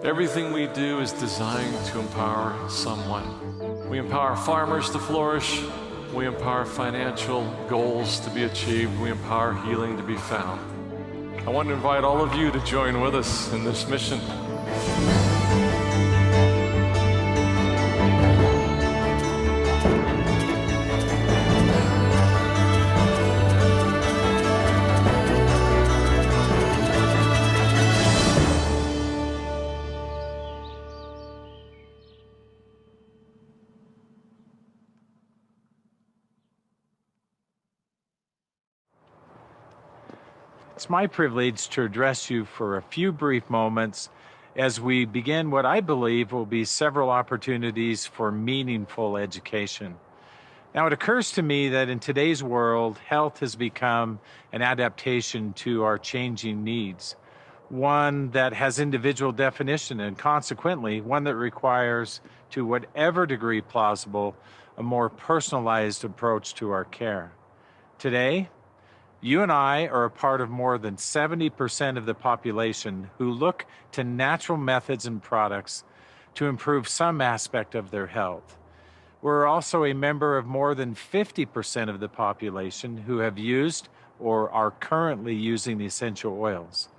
Everything we do is designed to empower someone. We empower farmers to flourish. We empower financial goals to be achieved. We empower healing to be found. I want to invite all of you to join with us in this mission. It's my privilege to address you for a few brief moments as we begin what I believe will be several opportunities for meaningful education. Now, it occurs to me that in today's world, health has become an adaptation to our changing needs, one that has individual definition and consequently one that requires, to whatever degree plausible, a more personalized approach to our care. Today, you and I are a part of more than 70% of the population who look to natural methods and products to improve some aspect of their health. We're also a member of more than 50% of the population who have used or are currently using essential oils.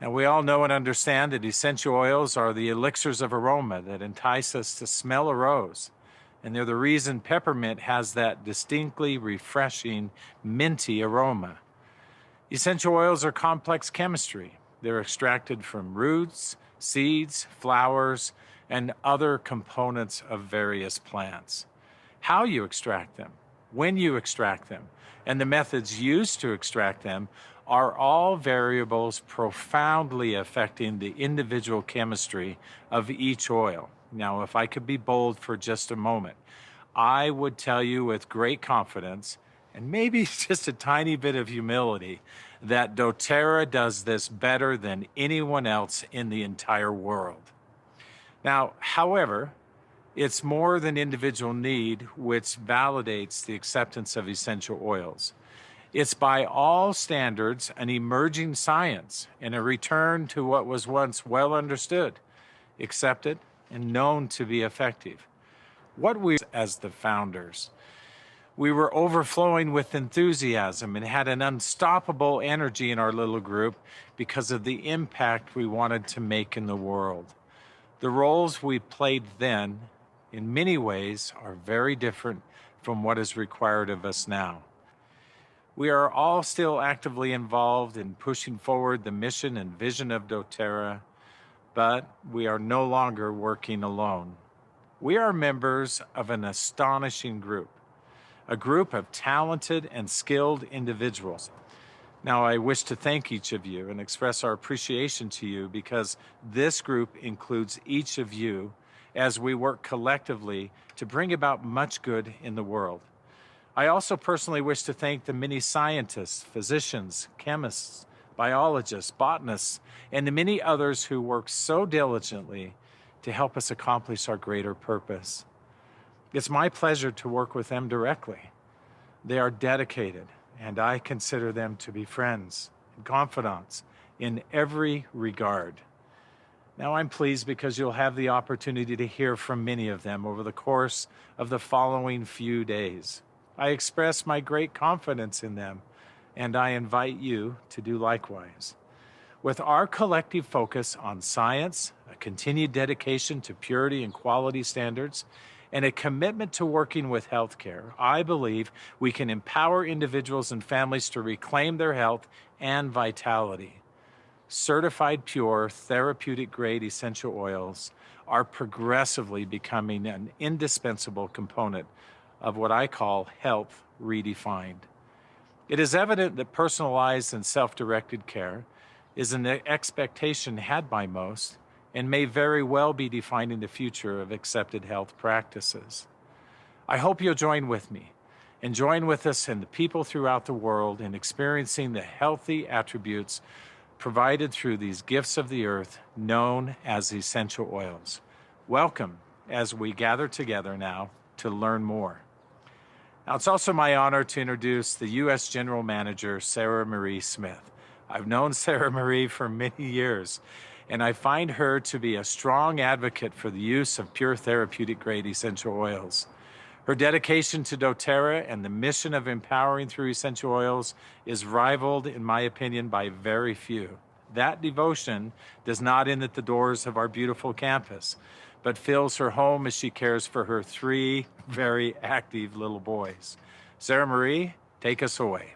Now, we all know and understand that essential oils are the elixirs of aroma that entice us to smell a rose. And they're the reason peppermint has that distinctly refreshing, minty aroma. Essential oils are complex chemistry. They're extracted from roots, seeds, flowers, and other components of various plants. How you extract them, when you extract them, and the methods used to extract them are all variables profoundly affecting the individual chemistry of each oil. Now, if I could be bold for just a moment, I would tell you with great confidence, and maybe just a tiny bit of humility, that dōTERRA does this better than anyone else in the entire world. Now, however, it's more than individual need which validates the acceptance of essential oils. It's by all standards an emerging science and a return to what was once well understood, accepted, and known to be effective. What we, as the founders, we were overflowing with enthusiasm and had an unstoppable energy in our little group because of the impact we wanted to make in the world. The roles we played then, in many ways, are very different from what is required of us now. We are all still actively involved in pushing forward the mission and vision of dōTERRA, but we are no longer working alone. We are members of an astonishing group, a group of talented and skilled individuals. Now, I wish to thank each of you and express our appreciation to you because this group includes each of you as we work collectively to bring about much good in the world. I also personally wish to thank the many scientists, physicians, chemists, biologists, botanists, and the many others who work so diligently to help us accomplish our greater purpose. It's my pleasure to work with them directly. They are dedicated, and I consider them to be friends and confidants in every regard. Now, I'm pleased because you'll have the opportunity to hear from many of them over the course of the following few days. I express my great confidence in them, and I invite you to do likewise. With our collective focus on science, a continued dedication to purity and quality standards, and a commitment to working with healthcare, I believe we can empower individuals and families to reclaim their health and vitality. Certified pure, therapeutic-grade essential oils are progressively becoming an indispensable component of what I call health redefined. It is evident that personalized and self-directed care is an expectation had by most, and may very well be defining the future of accepted health practices. I hope you'll join with me and join with us and the people throughout the world in experiencing the healthy attributes provided through these gifts of the earth known as essential oils. Welcome as we gather together now to learn more. Now, it's also my honor to introduce the U.S. General Manager, Sarah Marie Smith. I've known Sarah Marie for many years, and I find her to be a strong advocate for the use of pure therapeutic-grade essential oils. Her dedication to dōTERRA and the mission of empowering through essential oils is rivaled, in my opinion, by very few. That devotion does not end at the doors of our beautiful campus, but fills her home as she cares for her 3 very active little boys. Sarah Marie, take us away.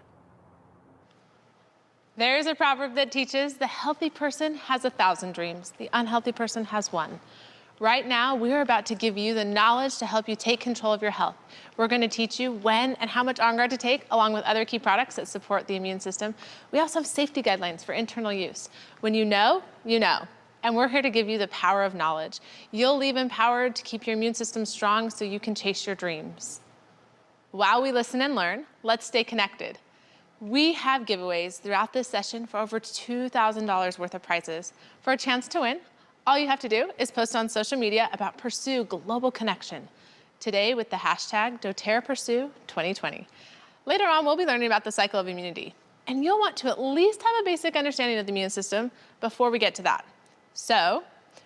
There's a proverb that teaches the healthy person has 1,000 dreams, the unhealthy person has 1. Right now, we're about to give you the knowledge to help you take control of your health. We're going to teach you when and how much On Guard to take, along with other key products that support the immune system. We also have safety guidelines for internal use. When you know, you know. And we're here to give you the power of knowledge. You'll leave empowered to keep your immune system strong so you can chase your dreams. While we listen and learn, let's stay connected. We have giveaways throughout this session for over $2,000 worth of prizes. For a chance to win, all you have to do is post on social media about Pursue Global Connection. Today with the hashtag dōTERRAPursue2020. Later on, we'll be learning about the cycle of immunity. And you'll want to at least have a basic understanding of the immune system before we get to that. So,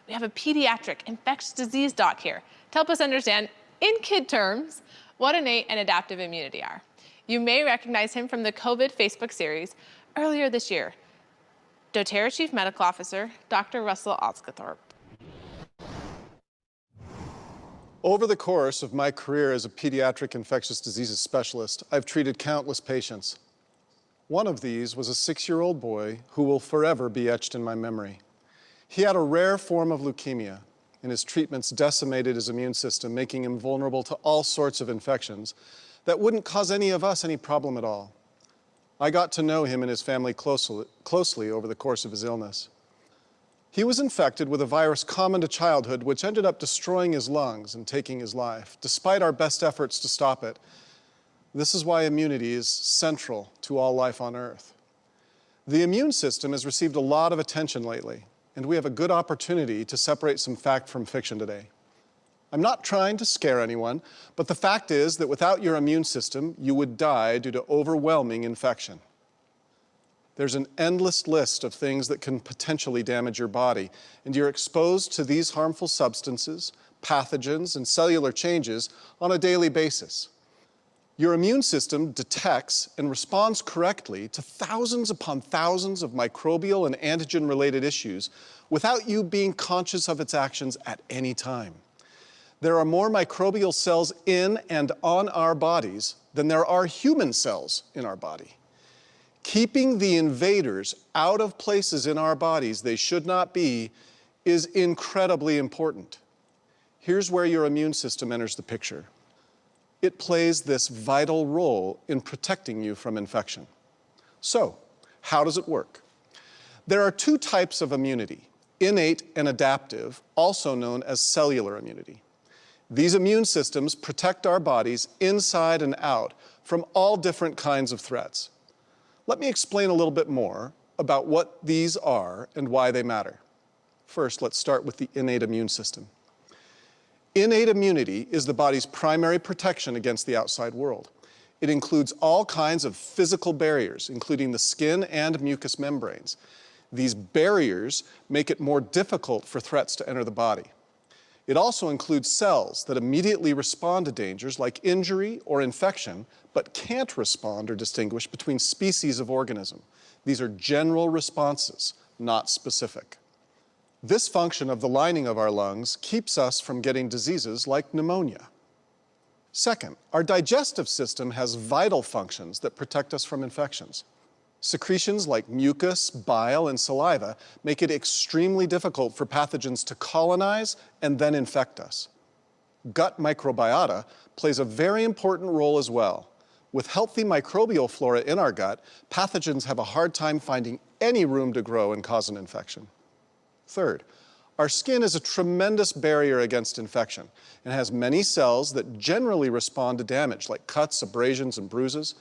we have a pediatric infectious disease doc here to help us understand, in kid terms, what innate and adaptive immunity are. You may recognize him from the COVID Facebook series earlier this year. dōTERRA Chief Medical Officer, Dr. Russell Osguthorpe. Over the course of my career as a pediatric infectious diseases specialist, I've treated countless patients. One of these was a 6-year-old boy who will forever be etched in my memory. He had a rare form of leukemia, and his treatments decimated his immune system, making him vulnerable to all sorts of infections that wouldn't cause any of us any problem at all. I got to know him and his family closely over the course of his illness. He was infected with a virus common to childhood, which ended up destroying his lungs and taking his life, despite our best efforts to stop it. This is why immunity is central to all life on Earth. The immune system has received a lot of attention lately, and we have a good opportunity to separate some fact from fiction today. I'm not trying to scare anyone, but the fact is that without your immune system, you would die due to overwhelming infection. There's an endless list of things that can potentially damage your body, and you're exposed to these harmful substances, pathogens, and cellular changes on a daily basis. Your immune system detects and responds correctly to thousands upon thousands of microbial and antigen-related issues without you being conscious of its actions at any time. There are more microbial cells in and on our bodies than there are human cells in our body. Keeping the invaders out of places in our bodies they should not be is incredibly important. Here's where your immune system enters the picture. It plays this vital role in protecting you from infection. So, how does it work? There are 2 types of immunity, innate and adaptive, also known as cellular immunity. These immune systems protect our bodies inside and out from all different kinds of threats. Let me explain a little bit more about what these are and why they matter. First, let's start with the innate immune system. Innate immunity is the body's primary protection against the outside world. It includes all kinds of physical barriers, including the skin and mucous membranes. These barriers make it more difficult for threats to enter the body. It also includes cells that immediately respond to dangers like injury or infection, but can't respond or distinguish between species of organism. These are general responses, not specific. This function of the lining of our lungs keeps us from getting diseases like pneumonia. Second, our digestive system has vital functions that protect us from infections. Secretions like mucus, bile, and saliva make it extremely difficult for pathogens to colonize and then infect us. Gut microbiota plays a very important role as well. With healthy microbial flora in our gut, pathogens have a hard time finding any room to grow and cause an infection. Third, our skin is a tremendous barrier against infection and has many cells that generally respond to damage like cuts, abrasions, and bruises.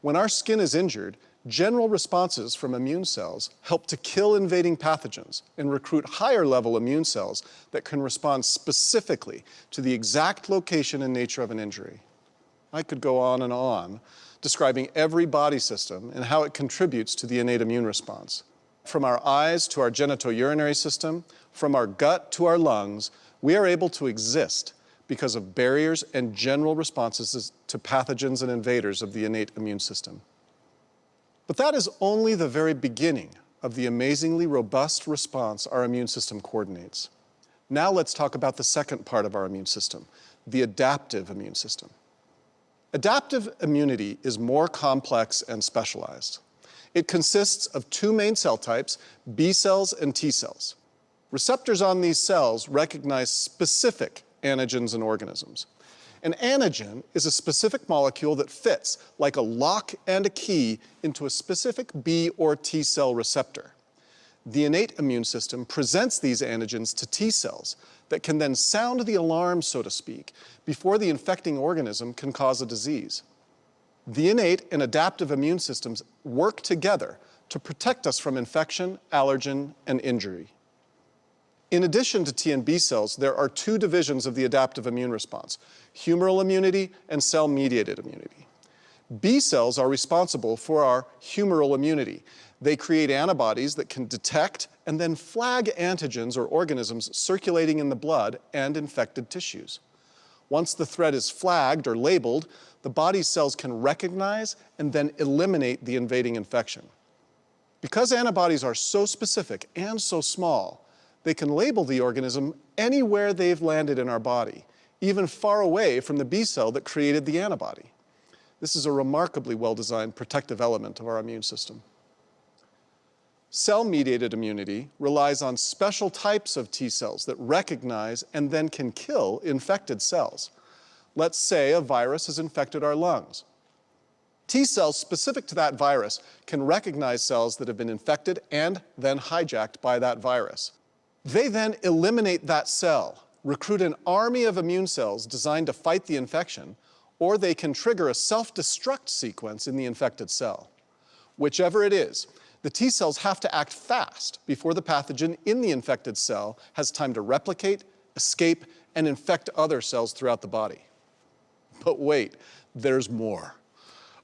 When our skin is injured, general responses from immune cells help to kill invading pathogens and recruit higher-level immune cells that can respond specifically to the exact location and nature of an injury. I could go on describing every body system and how it contributes to the innate immune response. From our eyes to our genitourinary system, from our gut to our lungs, we are able to exist because of barriers and general responses to pathogens and invaders of the innate immune system. But that is only the very beginning of the amazingly robust response our immune system coordinates. Now let's talk about the second part of our immune system, the adaptive immune system. Adaptive immunity is more complex and specialized. It consists of two main cell types, B cells and T cells. Receptors on these cells recognize specific antigens and organisms. An antigen is a specific molecule that fits like a lock and a key into a specific B or T cell receptor. The innate immune system presents these antigens to T cells that can then sound the alarm, so to speak, before the infecting organism can cause a disease. The innate and adaptive immune systems work together to protect us from infection, allergen, and injury. In addition to T and B cells, there are two divisions of the adaptive immune response, humoral immunity and cell-mediated immunity. B cells are responsible for our humoral immunity. They create antibodies that can detect and then flag antigens or organisms circulating in the blood and infected tissues. Once the threat is flagged or labeled, the body's cells can recognize and then eliminate the invading infection. Because antibodies are so specific and so small, they can label the organism anywhere they've landed in our body, even far away from the B cell that created the antibody. This is a remarkably well-designed protective element of our immune system. Cell-mediated immunity relies on special types of T cells that recognize and then can kill infected cells. Let's say a virus has infected our lungs. T cells specific to that virus can recognize cells that have been infected and then hijacked by that virus. They then eliminate that cell, recruit an army of immune cells designed to fight the infection, or they can trigger a self-destruct sequence in the infected cell. Whichever it is, the T cells have to act fast before the pathogen in the infected cell has time to replicate, escape, and infect other cells throughout the body. But wait, there's more.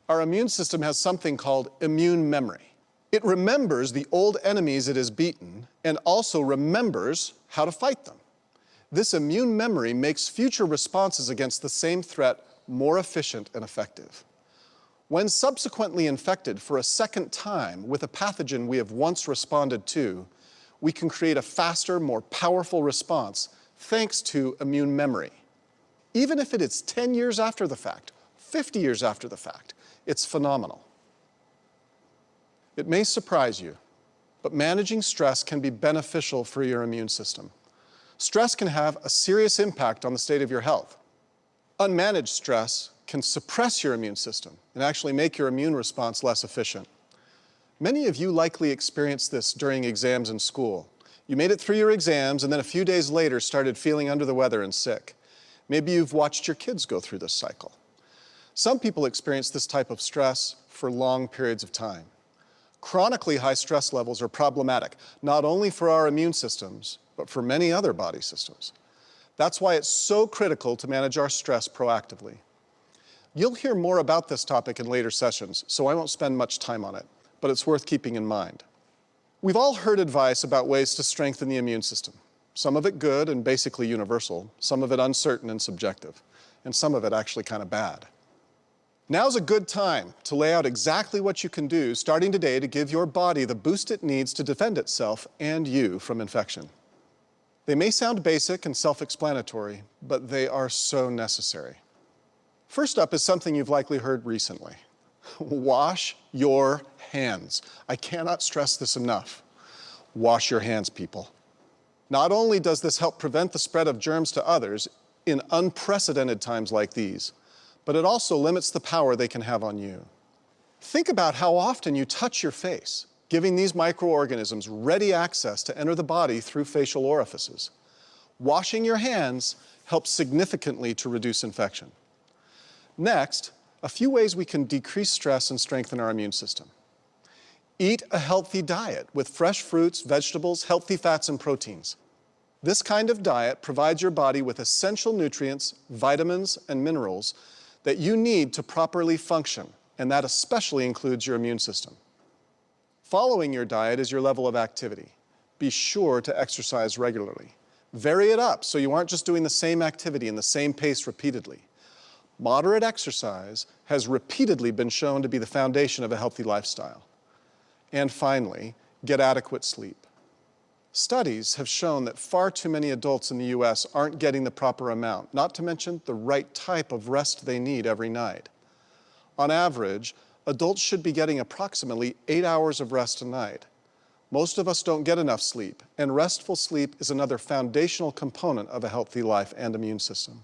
Our immune system has something called immune memory. It remembers the old enemies it has beaten and also remembers how to fight them. This immune memory makes future responses against the same threat more efficient and effective. When subsequently infected for a second time with a pathogen we have once responded to, we can create a faster, more powerful response thanks to immune memory. Even if it is 10 years after the fact, 50 years after the fact, it's phenomenal. It may surprise you, but managing stress can be beneficial for your immune system. Stress can have a serious impact on the state of your health. Unmanaged stress can suppress your immune system and actually make your immune response less efficient. Many of you likely experienced this during exams in school. You made it through your exams and then a few days later started feeling under the weather and sick. Maybe you've watched your kids go through this cycle. Some people experience this type of stress for long periods of time. Chronically high stress levels are problematic, not only for our immune systems, but for many other body systems. That's why it's so critical to manage our stress proactively. You'll hear more about this topic in later sessions, so I won't spend much time on it, but it's worth keeping in mind. We've all heard advice about ways to strengthen the immune system. Some of it good and basically universal, some of it uncertain and subjective, and some of it actually kind of bad. Now's a good time to lay out exactly what you can do starting today to give your body the boost it needs to defend itself and you from infection. They may sound basic and self-explanatory, but they are so necessary. First up is something you've likely heard recently. Wash your hands. I cannot stress this enough. Wash your hands, people. Not only does this help prevent the spread of germs to others in unprecedented times like these, but it also limits the power they can have on you. Think about how often you touch your face, giving these microorganisms ready access to enter the body through facial orifices. Washing your hands helps significantly to reduce infection. Next, a few ways we can decrease stress and strengthen our immune system. Eat a healthy diet with fresh fruits, vegetables, healthy fats, and proteins. This kind of diet provides your body with essential nutrients, vitamins, and minerals that you need to properly function, and that especially includes your immune system. Following your diet is your level of activity. Be sure to exercise regularly. Vary it up so you aren't just doing the same activity in the same pace repeatedly. Moderate exercise has repeatedly been shown to be the foundation of a healthy lifestyle. And finally, get adequate sleep. Studies have shown that far too many adults in the US aren't getting the proper amount, not to mention the right type of rest they need every night. On average, adults should be getting approximately 8 hours of rest a night. Most of us don't get enough sleep, and restful sleep is another foundational component of a healthy life and immune system.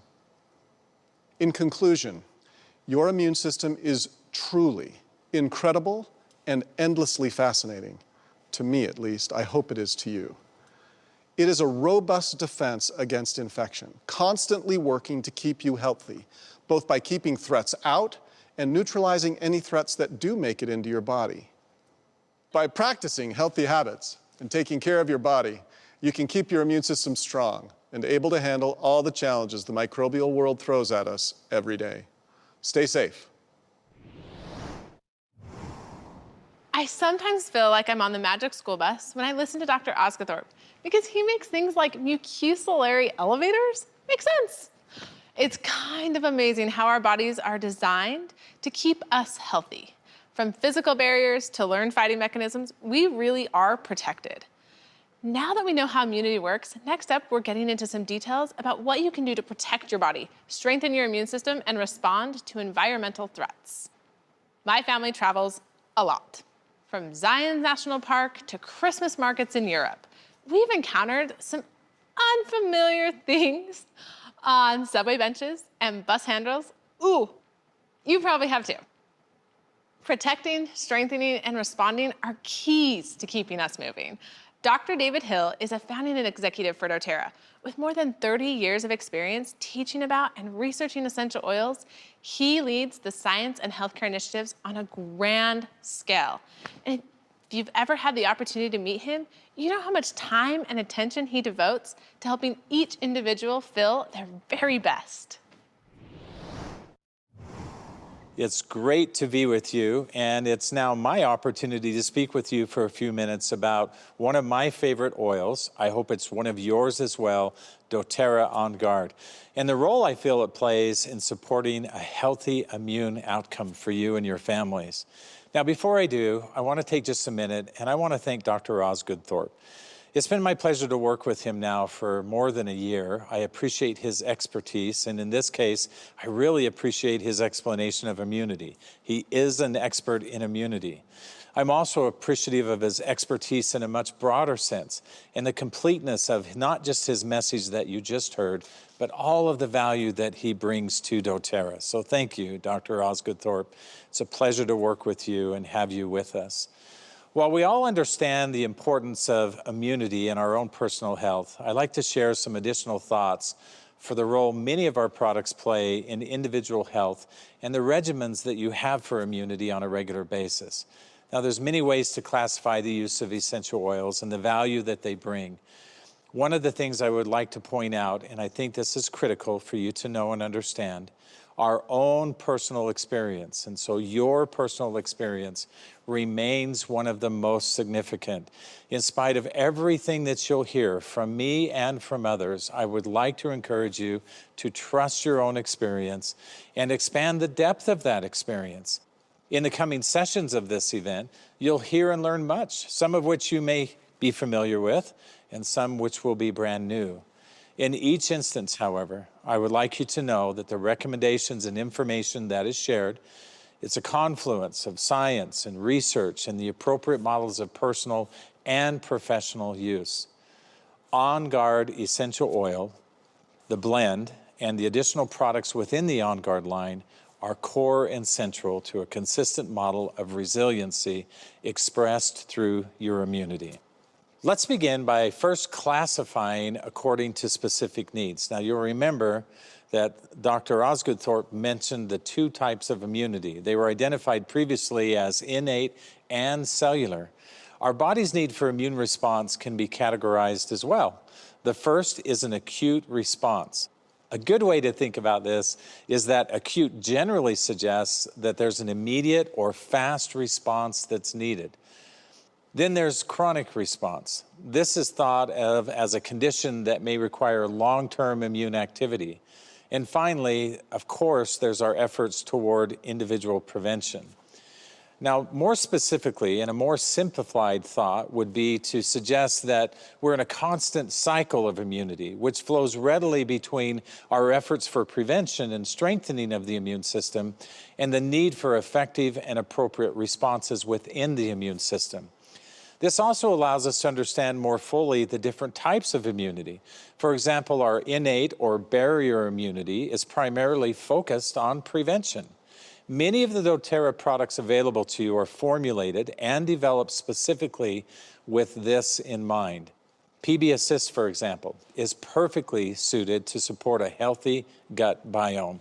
In conclusion, your immune system is truly incredible and endlessly fascinating. To me, at least. I hope it is to you. It is a robust defense against infection, constantly working to keep you healthy, both by keeping threats out and neutralizing any threats that do make it into your body. By practicing healthy habits and taking care of your body, you can keep your immune system strong and able to handle all the challenges the microbial world throws at us every day. Stay safe. I sometimes feel like I'm on the magic school bus when I listen to Dr. Osgothorpe because he makes things like mucociliary elevators make sense. It's kind of amazing how our bodies are designed to keep us healthy. From physical barriers to learned fighting mechanisms, we really are protected. Now that we know how immunity works, next up we're getting into some details about what you can do to protect your body, strengthen your immune system, and respond to environmental threats. My family travels a lot. From Zion National Park to Christmas markets in Europe, we've encountered some unfamiliar things on subway benches and bus handrails. Ooh, you probably have too. Protecting, strengthening, and responding are keys to keeping us moving. Dr. David Hill is a founding and executive for dōTERRA. With more than 30 years of experience teaching about and researching essential oils, he leads the science and healthcare initiatives on a grand scale. And if you've ever had the opportunity to meet him, you know how much time and attention he devotes to helping each individual feel their very best. It's great to be with you, and it's now my opportunity to speak with you for a few minutes about one of my favorite oils. I hope it's one of yours as well, dōTERRA On Guard, and the role I feel it plays in supporting a healthy immune outcome for you and your families. Now, before I do, I want to take just a minute, and I want to thank Dr. Osgothorpe. It's been my pleasure to work with him now for more than a year. I appreciate his expertise, and in this case, I really appreciate his explanation of immunity. He is an expert in immunity. I'm also appreciative of his expertise in a much broader sense, and the completeness of not just his message that you just heard, but all of the value that he brings to dōTERRA. So thank you, Dr. Osgothorpe. It's a pleasure to work with you and have you with us. While we all understand the importance of immunity in our own personal health, I'd like to share some additional thoughts for the role many of our products play in individual health and the regimens that you have for immunity on a regular basis. Now, there's many ways to classify the use of essential oils and the value that they bring. One of the things I would like to point out, and I think this is critical for you to know and understand, our own personal experience. And so your personal experience remains one of the most significant. In spite of everything that you'll hear from me and from others, I would like to encourage you to trust your own experience and expand the depth of that experience. In the coming sessions of this event, you'll hear and learn much, some of which you may be familiar with, and some which will be brand new. In each instance, however, I would like you to know that the recommendations and information that is shared, it's a confluence of science and research and the appropriate models of personal and professional use. On Guard Essential Oil, the blend, and the additional products within the On Guard line are core and central to a consistent model of resiliency expressed through your immunity. Let's begin by first classifying according to specific needs. Now, you'll remember that Dr. Osgothorpe mentioned the two types of immunity. They were identified previously as innate and cellular. Our body's need for immune response can be categorized as well. The first is an acute response. A good way to think about this is that acute generally suggests that there's an immediate or fast response that's needed. Then there's chronic response. This is thought of as a condition that may require long-term immune activity. And finally, of course, there's our efforts toward individual prevention. Now, more specifically, and a more simplified thought would be to suggest that we're in a constant cycle of immunity, which flows readily between our efforts for prevention and strengthening of the immune system and the need for effective and appropriate responses within the immune system. This also allows us to understand more fully the different types of immunity. For example, our innate or barrier immunity is primarily focused on prevention. Many of the dōTERRA products available to you are formulated and developed specifically with this in mind. PB Assist, for example, is perfectly suited to support a healthy gut biome,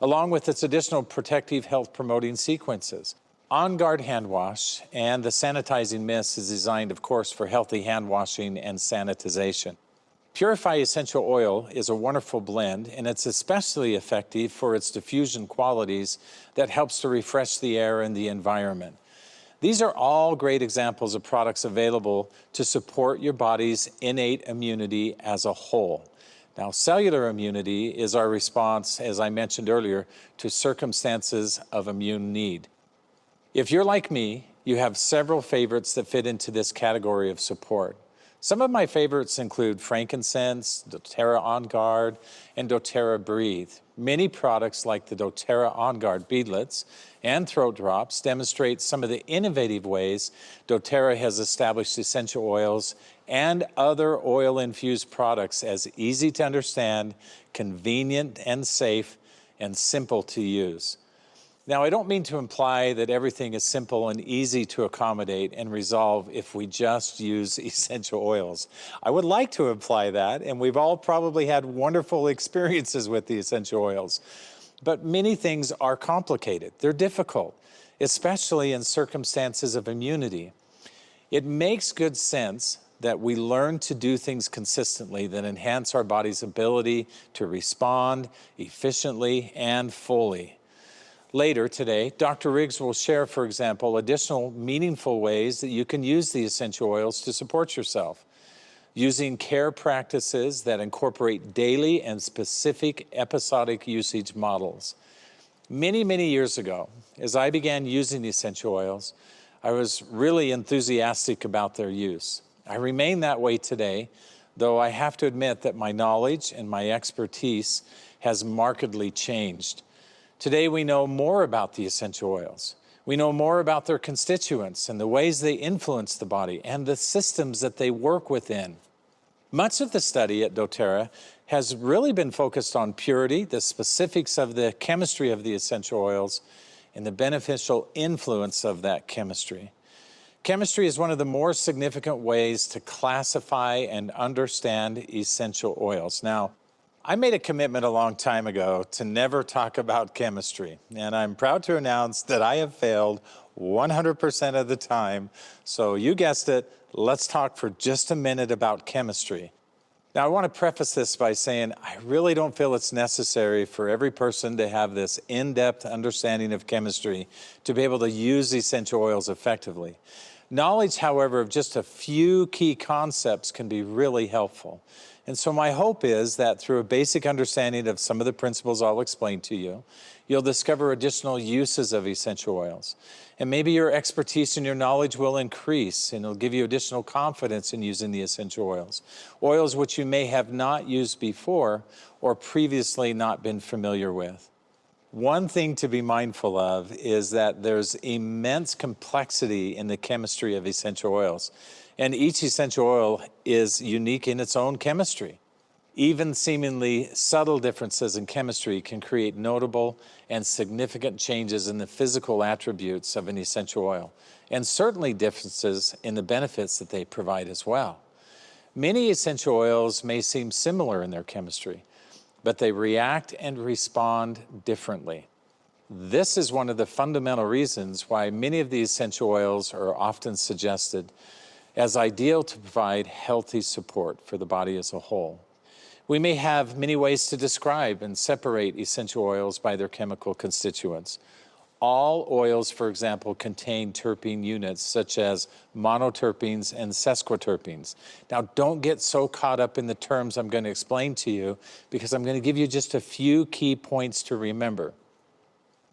along with its additional protective health-promoting sequences. On Guard Hand Wash and the Sanitizing Mist is designed, of course, for healthy hand washing and sanitization. Purify Essential Oil is a wonderful blend, and it's especially effective for its diffusion qualities that helps to refresh the air and the environment. These are all great examples of products available to support your body's innate immunity as a whole. Now, cellular immunity is our response, as I mentioned earlier, to circumstances of immune need. If you're like me, you have several favorites that fit into this category of support. Some of my favorites include frankincense, dōTERRA On Guard, and dōTERRA Breathe. Many products like the dōTERRA On Guard beadlets and throat drops demonstrate some of the innovative ways dōTERRA has established essential oils and other oil-infused products as easy to understand, convenient and safe, and simple to use. Now, I don't mean to imply that everything is simple and easy to accommodate and resolve if we just use essential oils. I would like to imply that, and we've all probably had wonderful experiences with the essential oils. But many things are complicated. They're difficult, especially in circumstances of immunity. It makes good sense that we learn to do things consistently that enhance our body's ability to respond efficiently and fully. Later today, Dr. Riggs will share, for example, additional meaningful ways that you can use the essential oils to support yourself, using care practices that incorporate daily and specific episodic usage models. Many, many years ago, as I began using the essential oils, I was really enthusiastic about their use. I remain that way today, though I have to admit that my knowledge and my expertise has markedly changed. Today, we know more about the essential oils. We know more about their constituents and the ways they influence the body and the systems that they work within. Much of the study at dōTERRA has really been focused on purity, the specifics of the chemistry of the essential oils, and the beneficial influence of that chemistry. Chemistry is one of the more significant ways to classify and understand essential oils. Now, I made a commitment a long time ago to never talk about chemistry, and I'm proud to announce that I have failed 100% of the time. So you guessed it, let's talk for just a minute about chemistry. Now, I want to preface this by saying I really don't feel it's necessary for every person to have this in-depth understanding of chemistry to be able to use essential oils effectively. Knowledge, however, of just a few key concepts can be really helpful. And so my hope is that through a basic understanding of some of the principles I'll explain to you, you'll discover additional uses of essential oils. And maybe your expertise and your knowledge will increase, and it'll give you additional confidence in using the essential oils. Oils which you may have not used before or previously not been familiar with. One thing to be mindful of is that there's immense complexity in the chemistry of essential oils. And each essential oil is unique in its own chemistry. Even seemingly subtle differences in chemistry can create notable and significant changes in the physical attributes of an essential oil, and certainly differences in the benefits that they provide as well. Many essential oils may seem similar in their chemistry, but they react and respond differently. This is one of the fundamental reasons why many of the essential oils are often suggested as ideal to provide healthy support for the body as a whole. We may have many ways to describe and separate essential oils by their chemical constituents. All oils, for example, contain terpene units such as monoterpenes and sesquiterpenes. Now, don't get so caught up in the terms I'm going to explain to you, because I'm going to give you just a few key points to remember.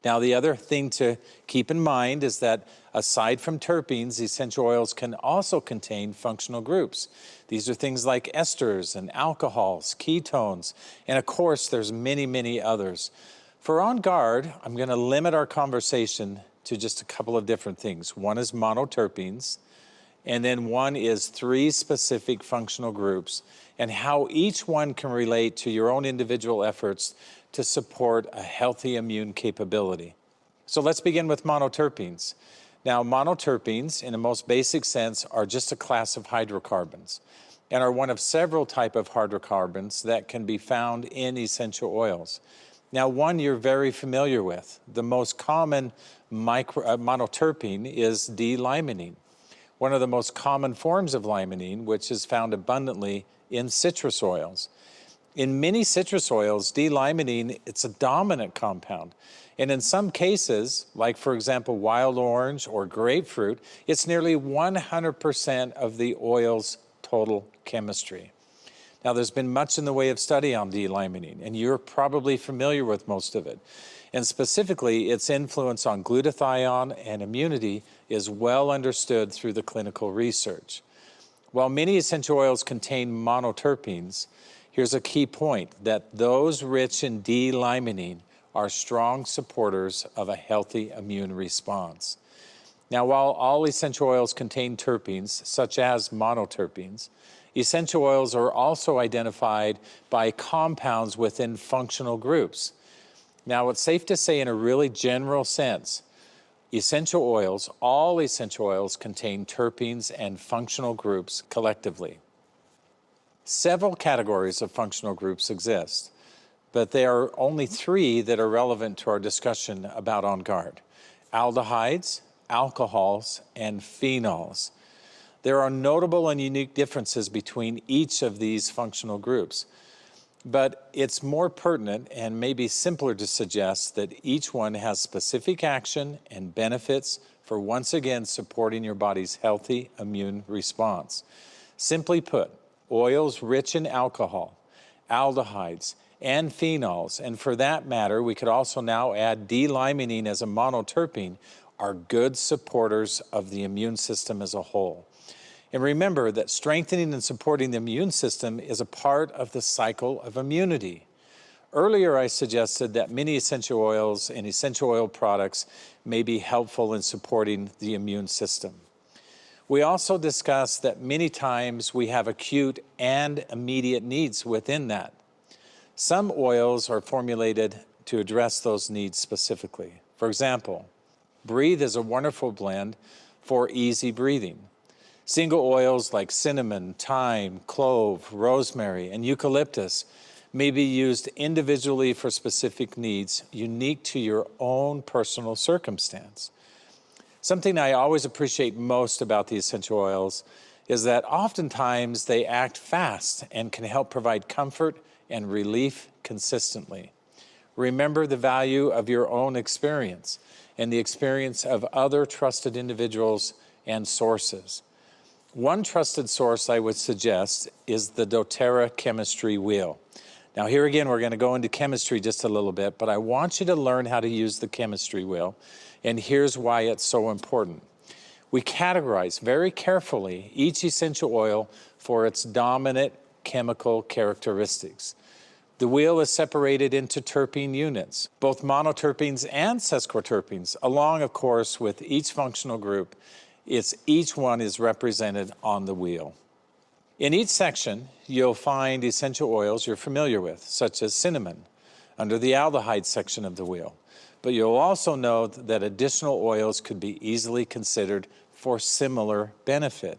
Now, the other thing to keep in mind is that aside from terpenes, essential oils can also contain functional groups. These are things like esters and alcohols, ketones, and of course, there's many, many others. For On Guard, I'm going to limit our conversation to just a couple of different things. One is monoterpenes, and then one is 3 specific functional groups, and how each one can relate to your own individual efforts to support a healthy immune capability. So let's begin with monoterpenes. Now, monoterpenes, in the most basic sense, are just a class of hydrocarbons and are one of several types of hydrocarbons that can be found in essential oils. Now, one you're very familiar with. The most common monoterpene is D-limonene, one of the most common forms of limonene, which is found abundantly in citrus oils. In many citrus oils, D-limonene, it's a dominant compound. And in some cases, like for example, wild orange or grapefruit, it's nearly 100% of the oil's total chemistry. Now, there's been much in the way of study on D-limonene, and you're probably familiar with most of it. And specifically, its influence on glutathione and immunity is well understood through the clinical research. While many essential oils contain monoterpenes, here's a key point, that those rich in D-limonene are strong supporters of a healthy immune response. Now, while all essential oils contain terpenes, such as monoterpenes, essential oils are also identified by compounds within functional groups. Now, it's safe to say in a really general sense, essential oils, all essential oils contain terpenes and functional groups collectively. Several categories of functional groups exist, but there are only 3 that are relevant to our discussion about On Guard: aldehydes, alcohols, and phenols. There are notable and unique differences between each of these functional groups, but it's more pertinent and maybe simpler to suggest that each one has specific action and benefits for once again supporting your body's healthy immune response. Simply put, oils rich in alcohol, aldehydes, and phenols, and for that matter, we could also now add D-limonene as a monoterpene, are good supporters of the immune system as a whole. And remember that strengthening and supporting the immune system is a part of the cycle of immunity. Earlier, I suggested that many essential oils and essential oil products may be helpful in supporting the immune system. We also discussed that many times we have acute and immediate needs within that. Some oils are formulated to address those needs specifically. For example, Breathe is a wonderful blend for easy breathing. Single oils like cinnamon, thyme, clove, rosemary, and eucalyptus may be used individually for specific needs unique to your own personal circumstance. Something I always appreciate most about the essential oils is that oftentimes they act fast and can help provide comfort and relief consistently. Remember the value of your own experience and the experience of other trusted individuals and sources. One trusted source I would suggest is the dōTERRA chemistry wheel. Now here again, we're going to go into chemistry just a little bit, but I want you to learn how to use the chemistry wheel, and here's why it's so important. We categorize very carefully each essential oil for its dominant chemical characteristics. The wheel is separated into terpene units, both monoterpenes and sesquiterpenes, along, of course, with each functional group. Each one is represented on the wheel. In each section, you'll find essential oils you're familiar with, such as cinnamon, under the aldehyde section of the wheel. But you'll also know that additional oils could be easily considered for similar benefit.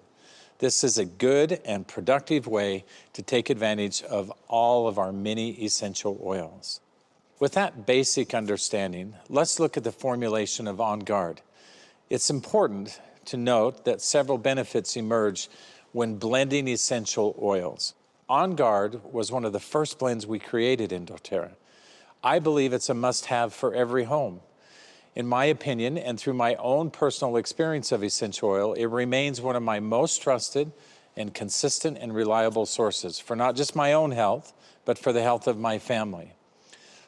This is a good and productive way to take advantage of all of our many essential oils. With that basic understanding, let's look at the formulation of On Guard. It's important to note that several benefits emerge when blending essential oils. On Guard was one of the first blends we created in dōTERRA. I believe it's a must-have for every home. In my opinion, and through my own personal experience of essential oil, it remains one of my most trusted and consistent and reliable sources for not just my own health, but for the health of my family.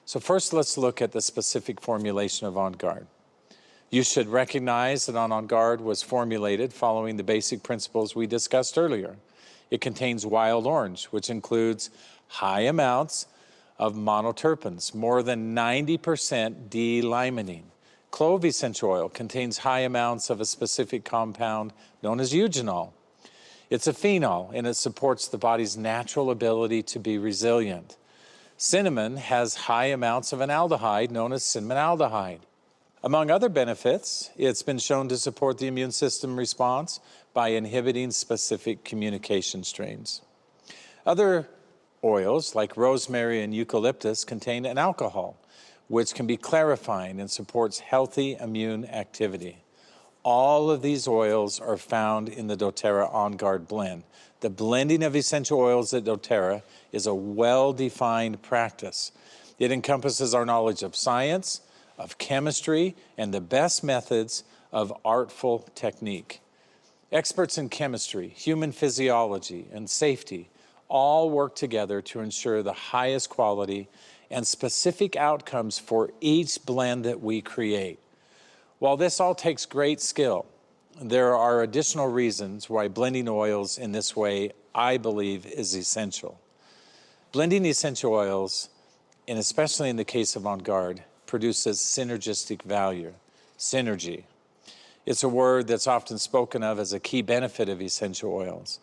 So first, let's look at the specific formulation of On Guard. You should recognize that On Guard was formulated following the basic principles we discussed earlier. It contains wild orange, which includes high amounts of monoterpenes, more than 90% D-limonene. Clove essential oil contains high amounts of a specific compound known as eugenol. It's a phenol, and it supports the body's natural ability to be resilient. Cinnamon has high amounts of an aldehyde known as cinnamonaldehyde. Among other benefits, it's been shown to support the immune system response by inhibiting specific communication strains. Other oils, like rosemary and eucalyptus, contain an alcohol, which can be clarifying and supports healthy immune activity. All of these oils are found in the dōTERRA On Guard blend. The blending of essential oils at dōTERRA is a well-defined practice. It encompasses our knowledge of science, of chemistry, and the best methods of artful technique. Experts in chemistry, human physiology, and safety all work together to ensure the highest quality and specific outcomes for each blend that we create. While this all takes great skill, there are additional reasons why blending oils in this way, I believe, is essential. Blending essential oils, and especially in the case of On Guard, produces synergistic value, synergy. It's a word that's often spoken of as a key benefit of essential oils.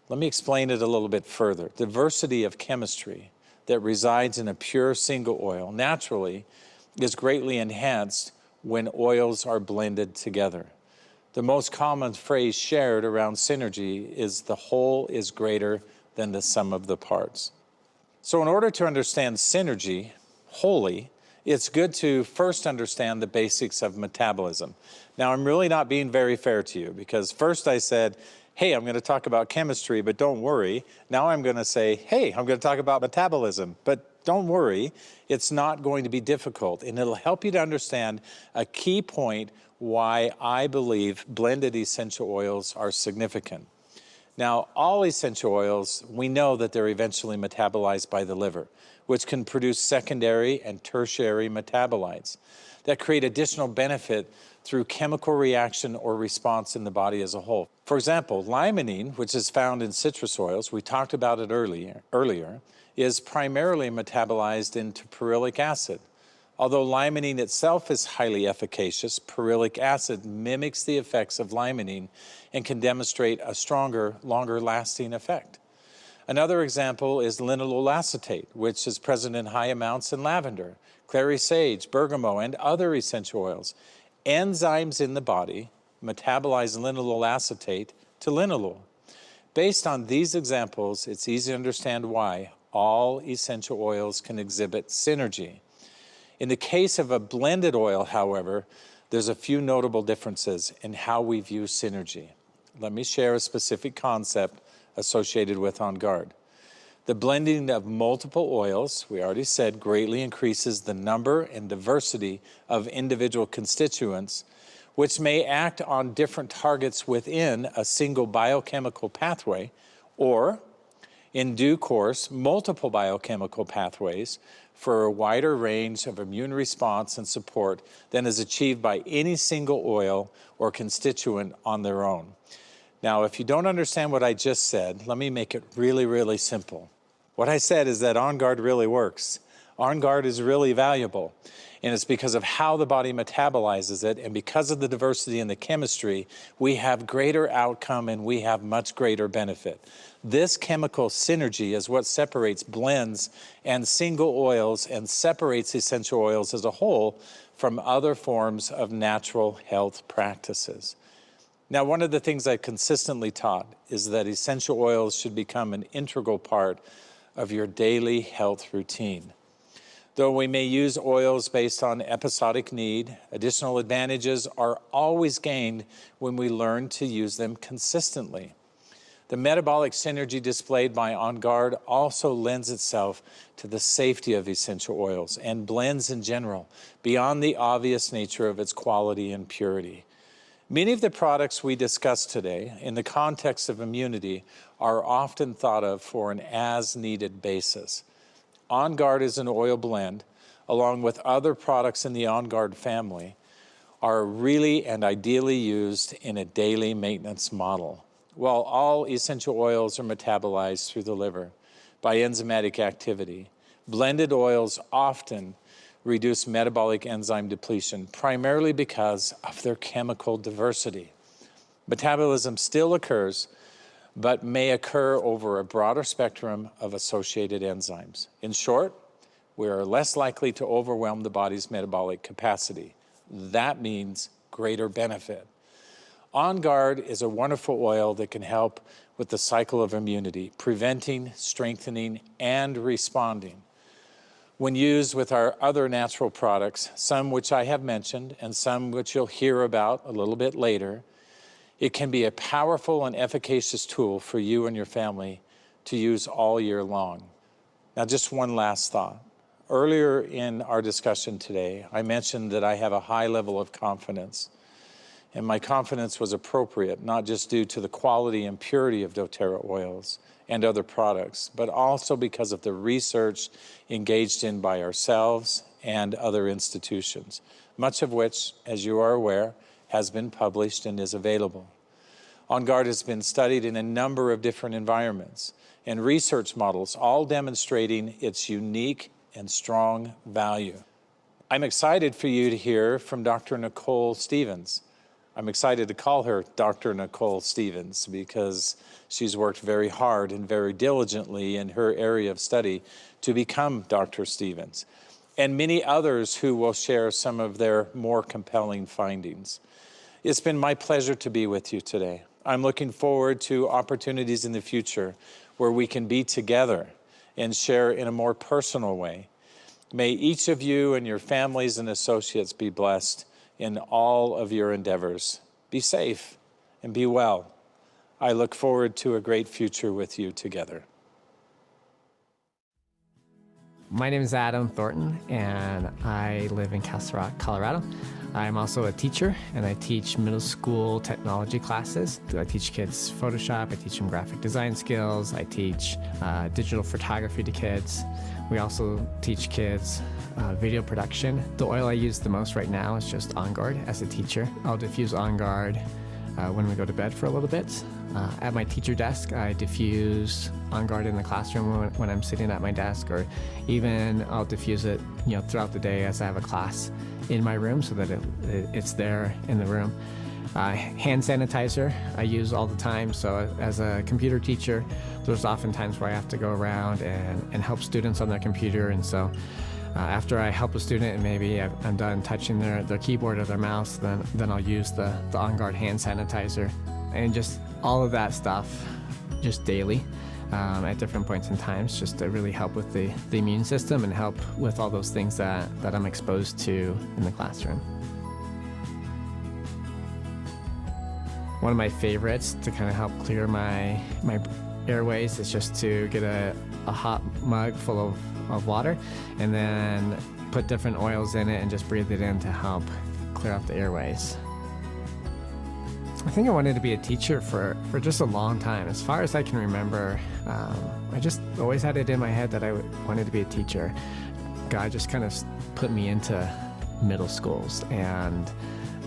Let me explain it a little bit further. Diversity of chemistry that resides in a pure single oil naturally is greatly enhanced when oils are blended together. The most common phrase shared around synergy is the whole is greater than the sum of the parts. So in order to understand synergy wholly, it's good to first understand the basics of metabolism. Now, I'm really not being very fair to you because first I said, hey, I'm going to talk about chemistry, but don't worry. Now I'm going to say, hey, I'm going to talk about metabolism, but don't worry. It's not going to be difficult, and it'll help you to understand a key point why I believe blended essential oils are significant. Now, all essential oils, we know that they're eventually metabolized by the liver, which can produce secondary and tertiary metabolites that create additional benefit through chemical reaction or response in the body as a whole. For example, limonene, which is found in citrus oils, we talked about it earlier, is primarily metabolized into pyrrolic acid. Although limonene itself is highly efficacious, pyrrolic acid mimics the effects of limonene and can demonstrate a stronger, longer-lasting effect. Another example is linalool acetate, which is present in high amounts in lavender, clary sage, bergamot, and other essential oils. Enzymes in the body metabolize linalool acetate to linalool. Based on these examples, it's easy to understand why all essential oils can exhibit synergy. In the case of a blended oil, however, there's a few notable differences in how we view synergy. Let me share a specific concept associated with On Guard. The blending of multiple oils, we already said, greatly increases the number and diversity of individual constituents, which may act on different targets within a single biochemical pathway, or, in due course, multiple biochemical pathways for a wider range of immune response and support than is achieved by any single oil or constituent on their own. Now, if you don't understand what I just said, let me make it really, really simple. What I said is that On Guard really works. On Guard is really valuable, and it's because of how the body metabolizes it, and because of the diversity in the chemistry, we have greater outcome and we have much greater benefit. This chemical synergy is what separates blends and single oils and separates essential oils as a whole from other forms of natural health practices. Now, one of the things I consistently taught is that essential oils should become an integral part of your daily health routine. Though we may use oils based on episodic need, additional advantages are always gained when we learn to use them consistently. The metabolic synergy displayed by On Guard also lends itself to the safety of essential oils and blends in general, beyond the obvious nature of its quality and purity. Many of the products we discuss today, in the context of immunity, are often thought of for an as-needed basis. On Guard is an oil blend, along with other products in the On Guard family, are really and ideally used in a daily maintenance model. While all essential oils are metabolized through the liver by enzymatic activity, blended oils often reduce metabolic enzyme depletion, primarily because of their chemical diversity. Metabolism still occurs, but may occur over a broader spectrum of associated enzymes. In short, we are less likely to overwhelm the body's metabolic capacity. That means greater benefit. On Guard is a wonderful oil that can help with the cycle of immunity, preventing, strengthening, and responding. When used with our other natural products, some which I have mentioned and some which you'll hear about a little bit later, it can be a powerful and efficacious tool for you and your family to use all year long. Now, just one last thought. Earlier in our discussion today, I mentioned that I have a high level of confidence. And my confidence was appropriate, not just due to the quality and purity of dōTERRA oils and other products, but also because of the research engaged in by ourselves and other institutions, much of which, as you are aware, has been published and is available. On Guard has been studied in a number of different environments and research models, all demonstrating its unique and strong value. I'm excited for you to hear from Dr. Nicole Stevens. I'm excited to call her Dr. Nicole Stevens because she's worked very hard and very diligently in her area of study to become Dr. Stevens, and many others who will share some of their more compelling findings. It's been my pleasure to be with you today. I'm looking forward to opportunities in the future where we can be together and share in a more personal way. May each of you and your families and associates be blessed in all of your endeavors. Be safe and be well. I look forward to a great future with you together. My name is Adam Thornton, and I live in Castle Rock, Colorado. I'm also a teacher, and I teach middle school technology classes. I teach kids Photoshop, I teach them graphic design skills, I teach digital photography to kids. We also teach kids video production. The oil I use the most right now is just On Guard as a teacher. I'll diffuse On Guard when we go to bed for a little bit. At my teacher desk, I diffuse On Guard in the classroom when I'm sitting at my desk, or even I'll diffuse it, throughout the day as I have a class in my room so that it's there in the room. Hand sanitizer I use all the time, so as a computer teacher, there's often times where I have to go around and help students on their computer, and so after I help a student and maybe I'm done touching their keyboard or their mouse, then I'll use the On Guard hand sanitizer. And just all of that stuff, just daily, at different points in time, just to really help with the immune system and help with all those things that I'm exposed to in the classroom. One of my favorites to kind of help clear my airways is just to get a hot mug full of water and then put different oils in it and just breathe it in to help clear out the airways. I think I wanted to be a teacher for just a long time. As far as I can remember, I just always had it in my head that I wanted to be a teacher. God just kind of put me into middle schools, and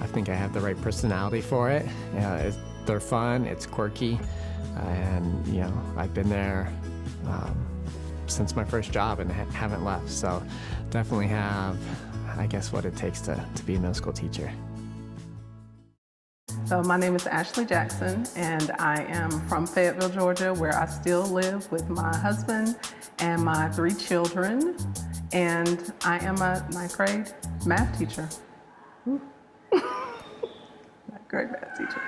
I think I have the right personality for it. They're fun, it's quirky, and I've been there since my first job and haven't left. So definitely have, I guess, what it takes to be a middle school teacher. So my name is Ashley Jackson, and I am from Fayetteville, Georgia, where I still live with my husband and my 3 children, and I am a 9th grade math teacher. 9th grade math teacher.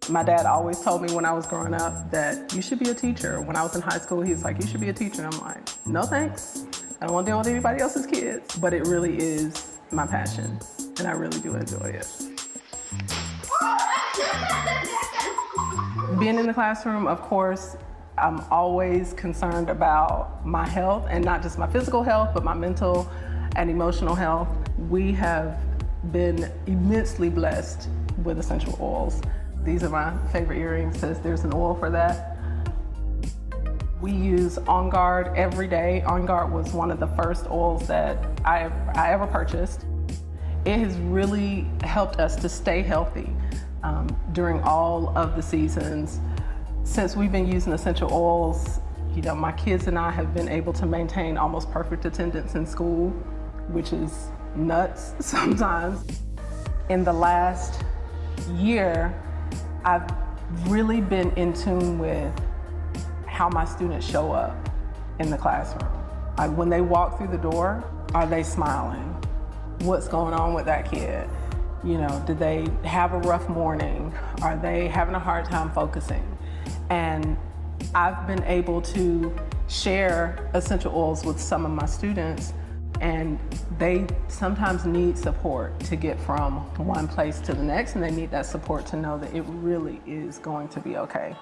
My dad always told me when I was growing up that you should be a teacher. When I was in high school, he was like, you should be a teacher. And I'm like, no thanks. I don't want to deal with anybody else's kids. But it really is my passion, and I really do enjoy it. Being in the classroom, of course, I'm always concerned about my health, and not just my physical health, but my mental and emotional health. We have been immensely blessed with essential oils. These are my favorite earrings, says there's an oil for that. We use On Guard every day. On Guard was one of the first oils that I ever purchased. It has really helped us to stay healthy during all of the seasons. Since we've been using essential oils, you know, my kids and I have been able to maintain almost perfect attendance in school, which is nuts sometimes. In the last year, I've really been in tune with how my students show up in the classroom. Like when they walk through the door, are they smiling? What's going on with that kid? You know, did they have a rough morning? Are they having a hard time focusing? And I've been able to share essential oils with some of my students, and they sometimes need support to get from one place to the next, and they need that support to know that it really is going to be okay.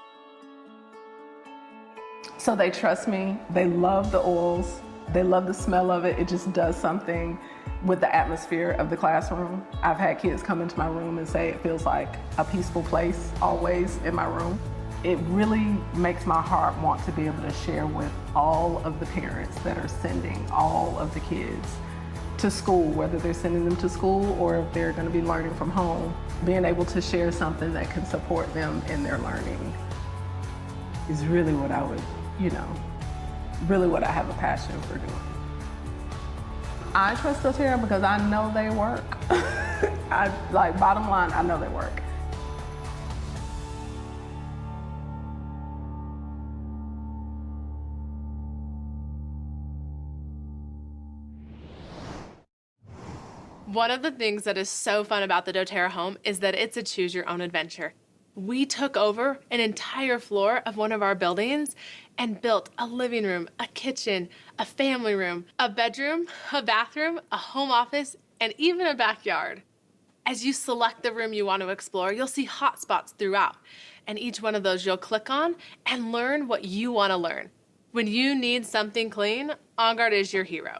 So they trust me, they love the oils, they love the smell of it. It just does something with the atmosphere of the classroom. I've had kids come into my room and say it feels like a peaceful place always in my room. It really makes my heart want to be able to share with all of the parents that are sending all of the kids to school, whether they're sending them to school or if they're going to be learning from home. Being able to share something that can support them in their learning is really what I would, you know, really what I have a passion for doing. I trust dōTERRA because I know they work. Bottom line, I know they work. One of the things that is so fun about the dōTERRA home is that it's a choose your own adventure. We took over an entire floor of one of our buildings and built a living room, a kitchen, a family room, a bedroom, a bathroom, a home office, and even a backyard. As you select the room you want to explore, you'll see hotspots throughout, and each one of those you'll click on and learn what you want to learn. When you need something clean, On Guard is your hero.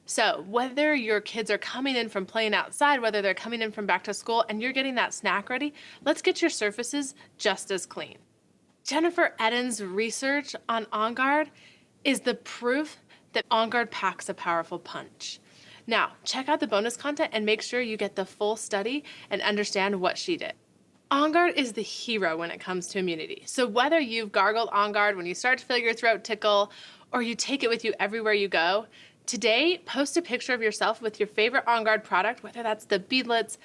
So whether your kids are coming in from playing outside, whether they're coming in from back to school and you're getting that snack ready, let's get your surfaces just as clean. Jennifer Eden's research on On Guard is the proof that On Guard packs a powerful punch. Now, check out the bonus content and make sure you get the full study and understand what she did. On Guard is the hero when it comes to immunity. So whether you've gargled On Guard when you start to feel your throat tickle or you take it with you everywhere you go, today, post a picture of yourself with your favorite On Guard product, whether that's the beadlets,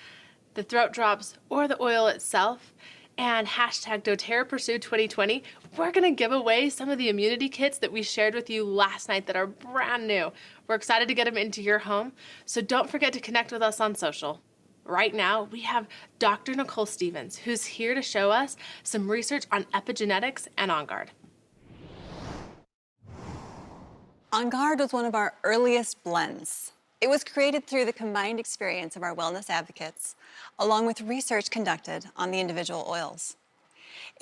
the throat drops, or the oil itself, and hashtag dōTERRA Pursue 2020. We're gonna give away some of the immunity kits that we shared with you last night that are brand new. We're excited to get them into your home, so don't forget to connect with us on social. Right now, we have Dr. Nicole Stevens, who's here to show us some research on epigenetics and On Guard. On Guard was one of our earliest blends. It was created through the combined experience of our wellness advocates, along with research conducted on the individual oils.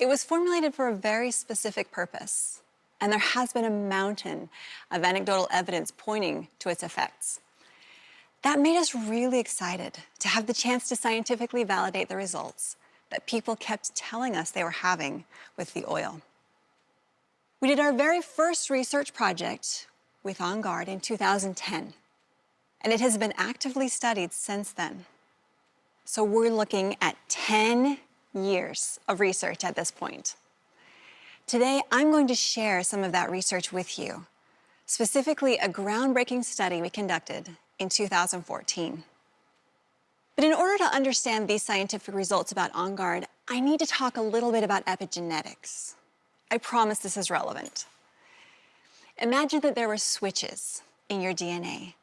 It was formulated for a very specific purpose, and there has been a mountain of anecdotal evidence pointing to its effects. That made us really excited to have the chance to scientifically validate the results that people kept telling us they were having with the oil. We did our very first research project with On Guard in 2010, and it has been actively studied since then. So we're looking at 10 years of research at this point. Today, I'm going to share some of that research with you, specifically a groundbreaking study we conducted in 2014. But in order to understand these scientific results about On Guard, I need to talk a little bit about epigenetics. I promise this is relevant. Imagine that there were switches in your DNA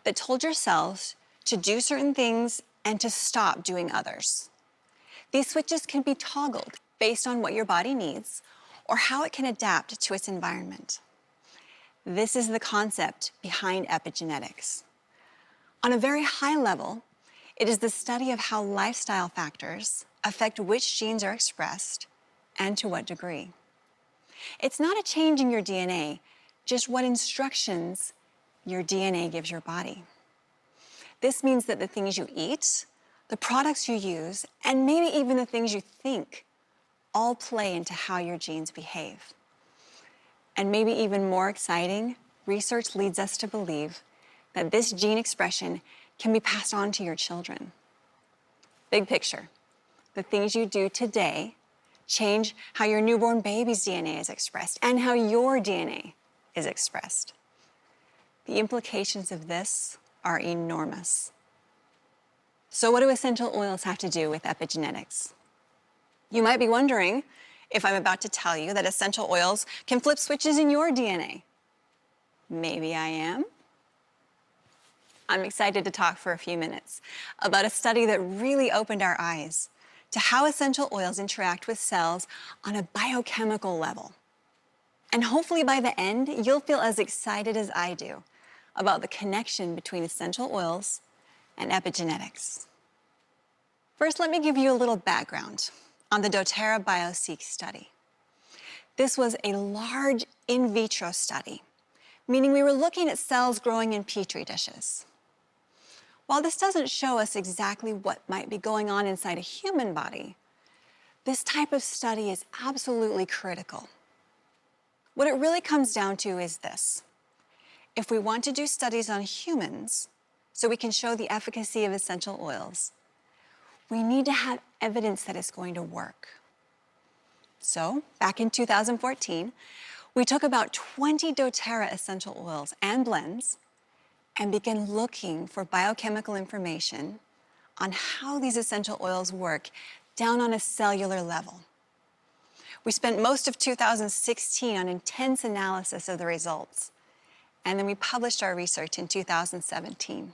that told your cells to do certain things and to stop doing others. These switches can be toggled based on what your body needs or how it can adapt to its environment. This is the concept behind epigenetics. On a very high level, it is the study of how lifestyle factors affect which genes are expressed and to what degree. It's not a change in your DNA, just what instructions your DNA gives your body. This means that the things you eat, the products you use, and maybe even the things you think all play into how your genes behave. And maybe even more exciting, research leads us to believe that this gene expression can be passed on to your children. Big picture, the things you do today change how your newborn baby's DNA is expressed and how your DNA is expressed. The implications of this are enormous. So what do essential oils have to do with epigenetics? You might be wondering if I'm about to tell you that essential oils can flip switches in your DNA. Maybe I am. I'm excited to talk for a few minutes about a study that really opened our eyes to how essential oils interact with cells on a biochemical level. And hopefully by the end, you'll feel as excited as I do about the connection between essential oils and epigenetics. First, let me give you a little background on the dōTERRA BioSeq study. This was a large in vitro study, meaning we were looking at cells growing in petri dishes. While this doesn't show us exactly what might be going on inside a human body, this type of study is absolutely critical. What it really comes down to is this. If we want to do studies on humans so we can show the efficacy of essential oils, we need to have evidence that it's going to work. So, back in 2014, we took about 20 dōTERRA essential oils and blends and began looking for biochemical information on how these essential oils work down on a cellular level. We spent most of 2016 on intense analysis of the results, and then we published our research in 2017.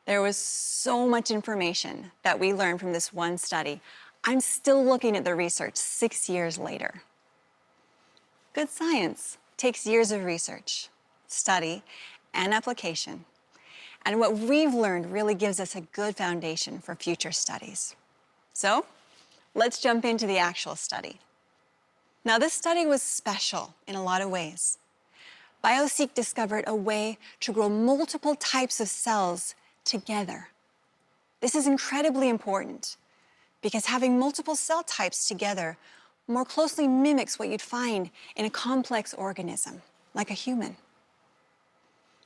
There was so much information that we learned from this one study. I'm still looking at the research 6 years later. Good science takes years of research, study, and application. And what we've learned really gives us a good foundation for future studies. So, let's jump into the actual study. Now, this study was special in a lot of ways. BioSeq discovered a way to grow multiple types of cells together. This is incredibly important because having multiple cell types together more closely mimics what you'd find in a complex organism, like a human.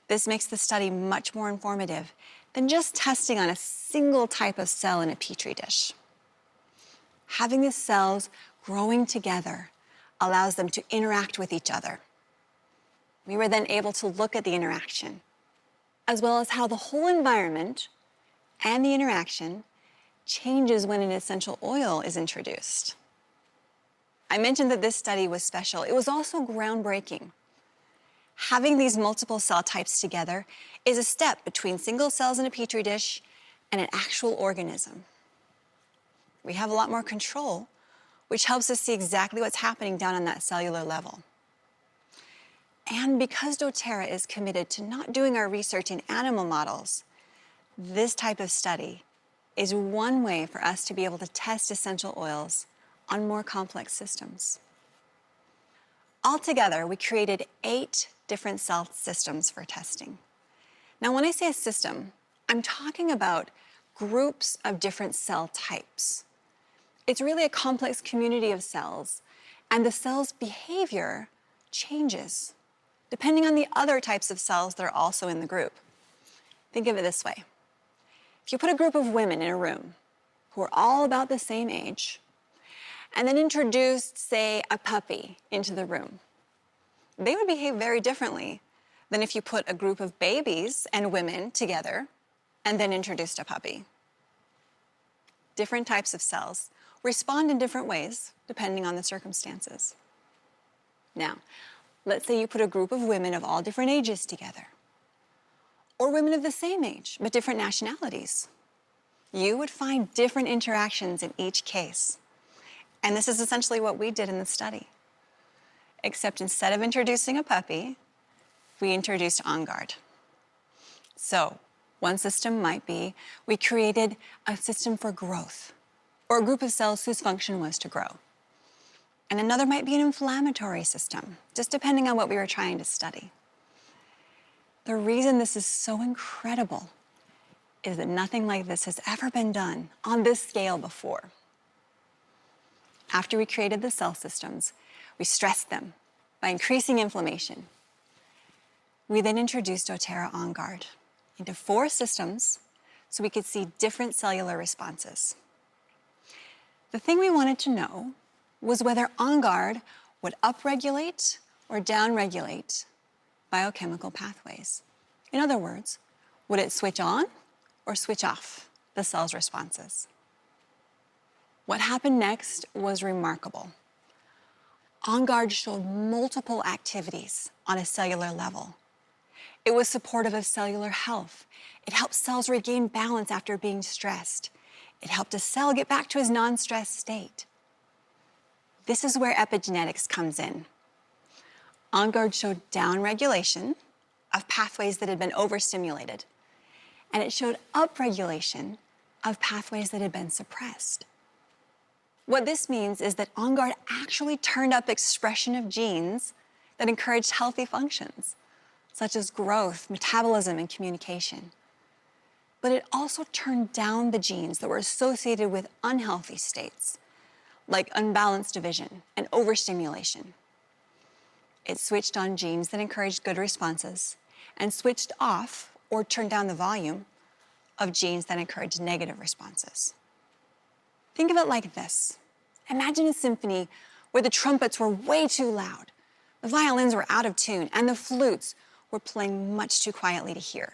This makes the study much more informative than just testing on a single type of cell in a petri dish. Having the cells growing together allows them to interact with each other. We were then able to look at the interaction, as well as how the whole environment and the interaction changes when an essential oil is introduced. I mentioned that this study was special. It was also groundbreaking. Having these multiple cell types together is a step between single cells in a petri dish and an actual organism. We have a lot more control, which helps us see exactly what's happening down on that cellular level. And because dōTERRA is committed to not doing our research in animal models, this type of study is one way for us to be able to test essential oils on more complex systems. Altogether, we created 8 different cell systems for testing. Now, when I say a system, I'm talking about groups of different cell types. It's really a complex community of cells, and the cell's behavior changes depending on the other types of cells that are also in the group. Think of it this way. If you put a group of women in a room who are all about the same age, and then introduced, say, a puppy into the room, they would behave very differently than if you put a group of babies and women together and then introduced a puppy. Different types of cells respond in different ways depending on the circumstances. Now, let's say you put a group of women of all different ages together, or women of the same age but different nationalities. You would find different interactions in each case. And this is essentially what we did in the study. Except instead of introducing a puppy, we introduced On Guard. So, one system might be we created a system for growth, or a group of cells whose function was to grow. and another might be an inflammatory system, just depending on what we were trying to study. The reason this is so incredible is that nothing like this has ever been done on this scale before. After we created the cell systems, we stressed them by increasing inflammation. We then introduced dōTERRA on guard into 4 systems so we could see different cellular responses. The thing we wanted to know was whether on guard would upregulate or downregulate biochemical pathways. In other words, would it switch on or switch off the cell's responses? What happened next was remarkable. On guard showed multiple activities on a cellular level. It was supportive of cellular health. It helped cells regain balance after being stressed. It helped a cell get back to its non-stressed state. This is where epigenetics comes in. On guard showed downregulation of pathways that had been overstimulated, and it showed upregulation of pathways that had been suppressed. What this means is that on guard actually turned up expression of genes that encouraged healthy functions, such as growth, metabolism, and communication. But it also turned down the genes that were associated with unhealthy states, like unbalanced division and overstimulation. It switched on genes that encouraged good responses and switched off or turned down the volume of genes that encouraged negative responses. Think of it like this. Imagine a symphony where the trumpets were way too loud, the violins were out of tune, and the flutes were playing much too quietly to hear.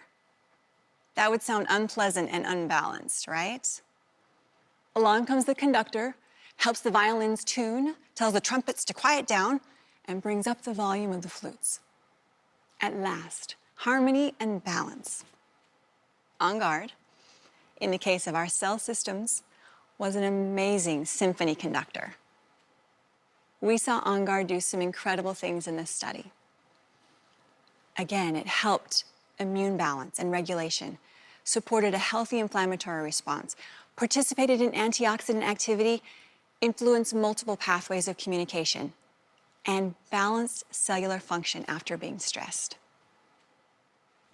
That would sound unpleasant and unbalanced, right? Along comes the conductor, helps the violins tune, tells the trumpets to quiet down, and brings up the volume of the flutes. At last, harmony and balance. On guard, in the case of our cell systems, was an amazing symphony conductor. We saw on guard do some incredible things in this study. Again, it helped immune balance and regulation, supported a healthy inflammatory response, participated in antioxidant activity, influenced multiple pathways of communication, and balanced cellular function after being stressed.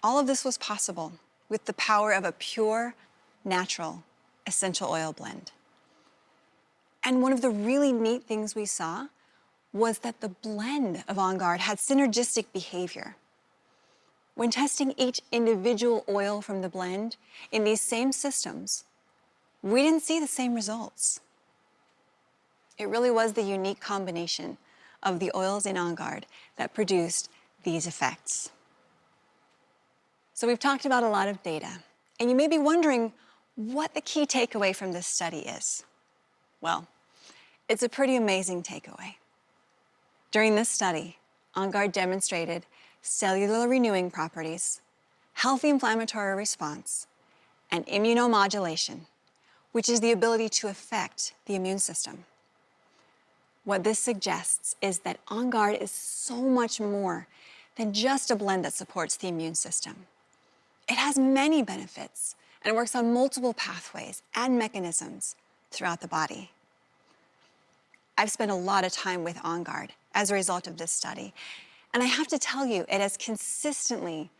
All of this was possible with the power of a pure, natural, essential oil blend. And one of the really neat things we saw was that the blend of On Guard had synergistic behavior. When testing each individual oil from the blend in these same systems, we didn't see the same results. It really was the unique combination of the oils in On Guard that produced these effects. So we've talked about a lot of data, and you may be wondering what the key takeaway from this study is. Well, it's a pretty amazing takeaway. During this study, On Guard demonstrated cellular renewing properties, healthy inflammatory response, and immunomodulation, which is the ability to affect the immune system. What this suggests is that On Guard is so much more than just a blend that supports the immune system. It has many benefits and works on multiple pathways and mechanisms throughout the body. I've spent a lot of time with On Guard as a result of this study, and I have to tell you, it has consistently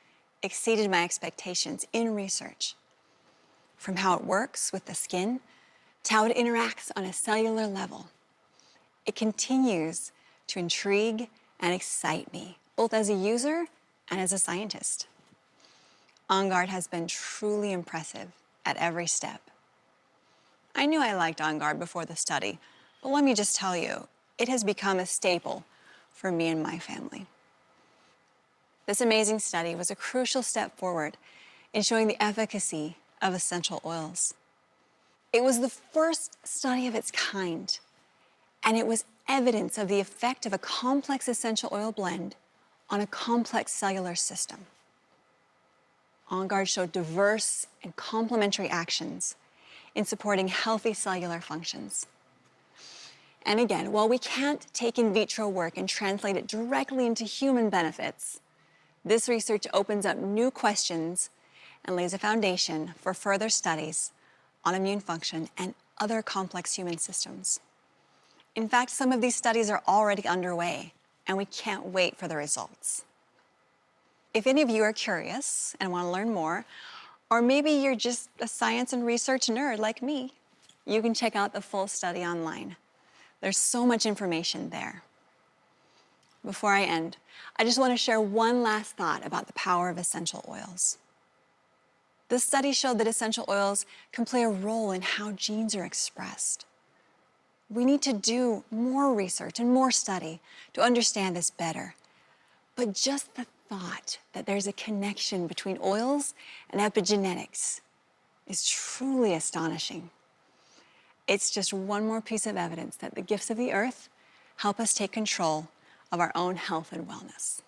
exceeded my expectations in research. From how it works with the skin to how it interacts on a cellular level, it continues to intrigue and excite me, both as a user and as a scientist. On Guard has been truly impressive at every step. I knew I liked On Guard before the study, but let me just tell you, it has become a staple for me and my family. This amazing study was a crucial step forward in showing the efficacy of essential oils. It was the first study of its kind, and it was evidence of the effect of a complex essential oil blend on a complex cellular system. On Guard showed diverse and complementary actions in supporting healthy cellular functions. And again, while we can't take in vitro work and translate it directly into human benefits, this research opens up new questions and lays a foundation for further studies on immune function and other complex human systems. In fact, some of these studies are already underway, and we can't wait for the results. If any of you are curious and want to learn more, or maybe you're just a science and research nerd like me, you can check out the full study online. There's so much information there. Before I end, I just want to share one last thought about the power of essential oils. This study showed that essential oils can play a role in how genes are expressed. We need to do more research and more study to understand this better. But just the thought that there's a connection between oils and epigenetics is truly astonishing. It's just one more piece of evidence that the gifts of the earth help us take control of our own health and wellness.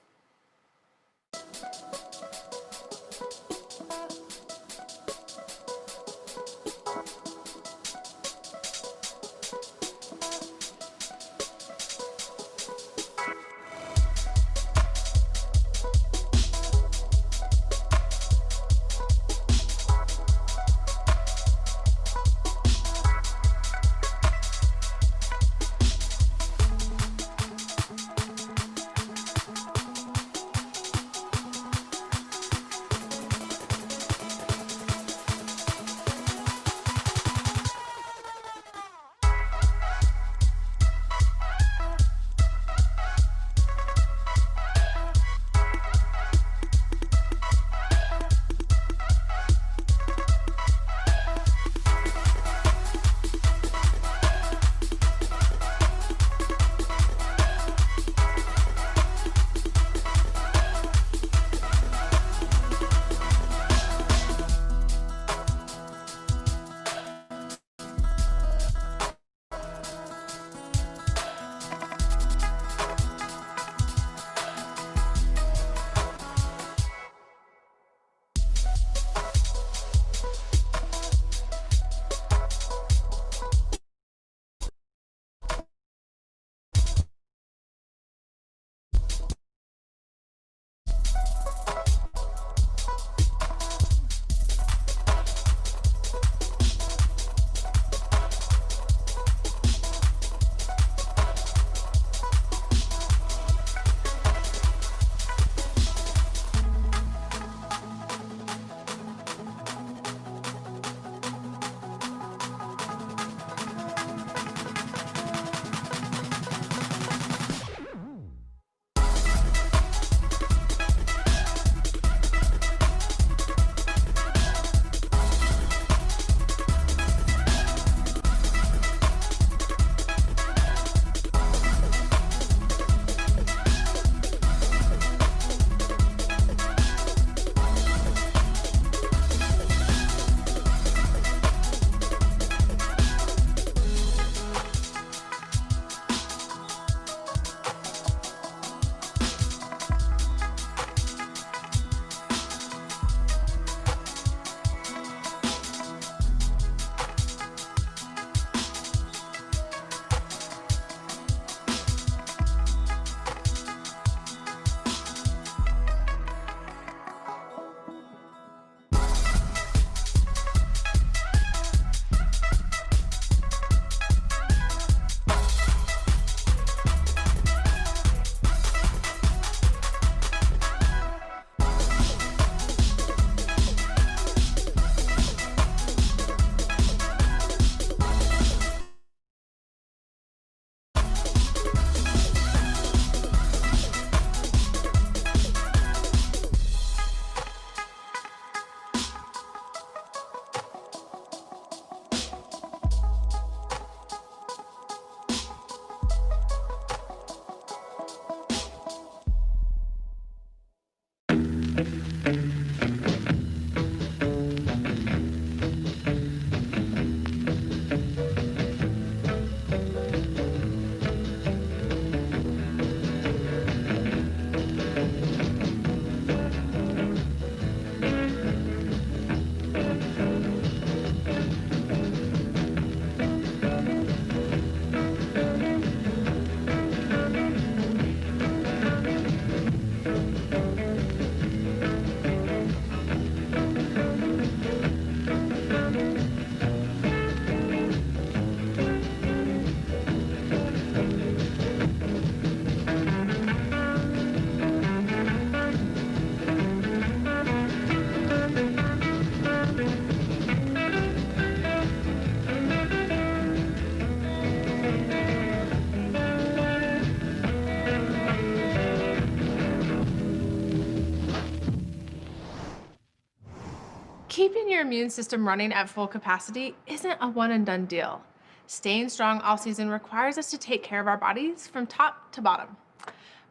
Keeping your immune system running at full capacity isn't a one and done deal. Staying strong all season requires us to take care of our bodies from top to bottom.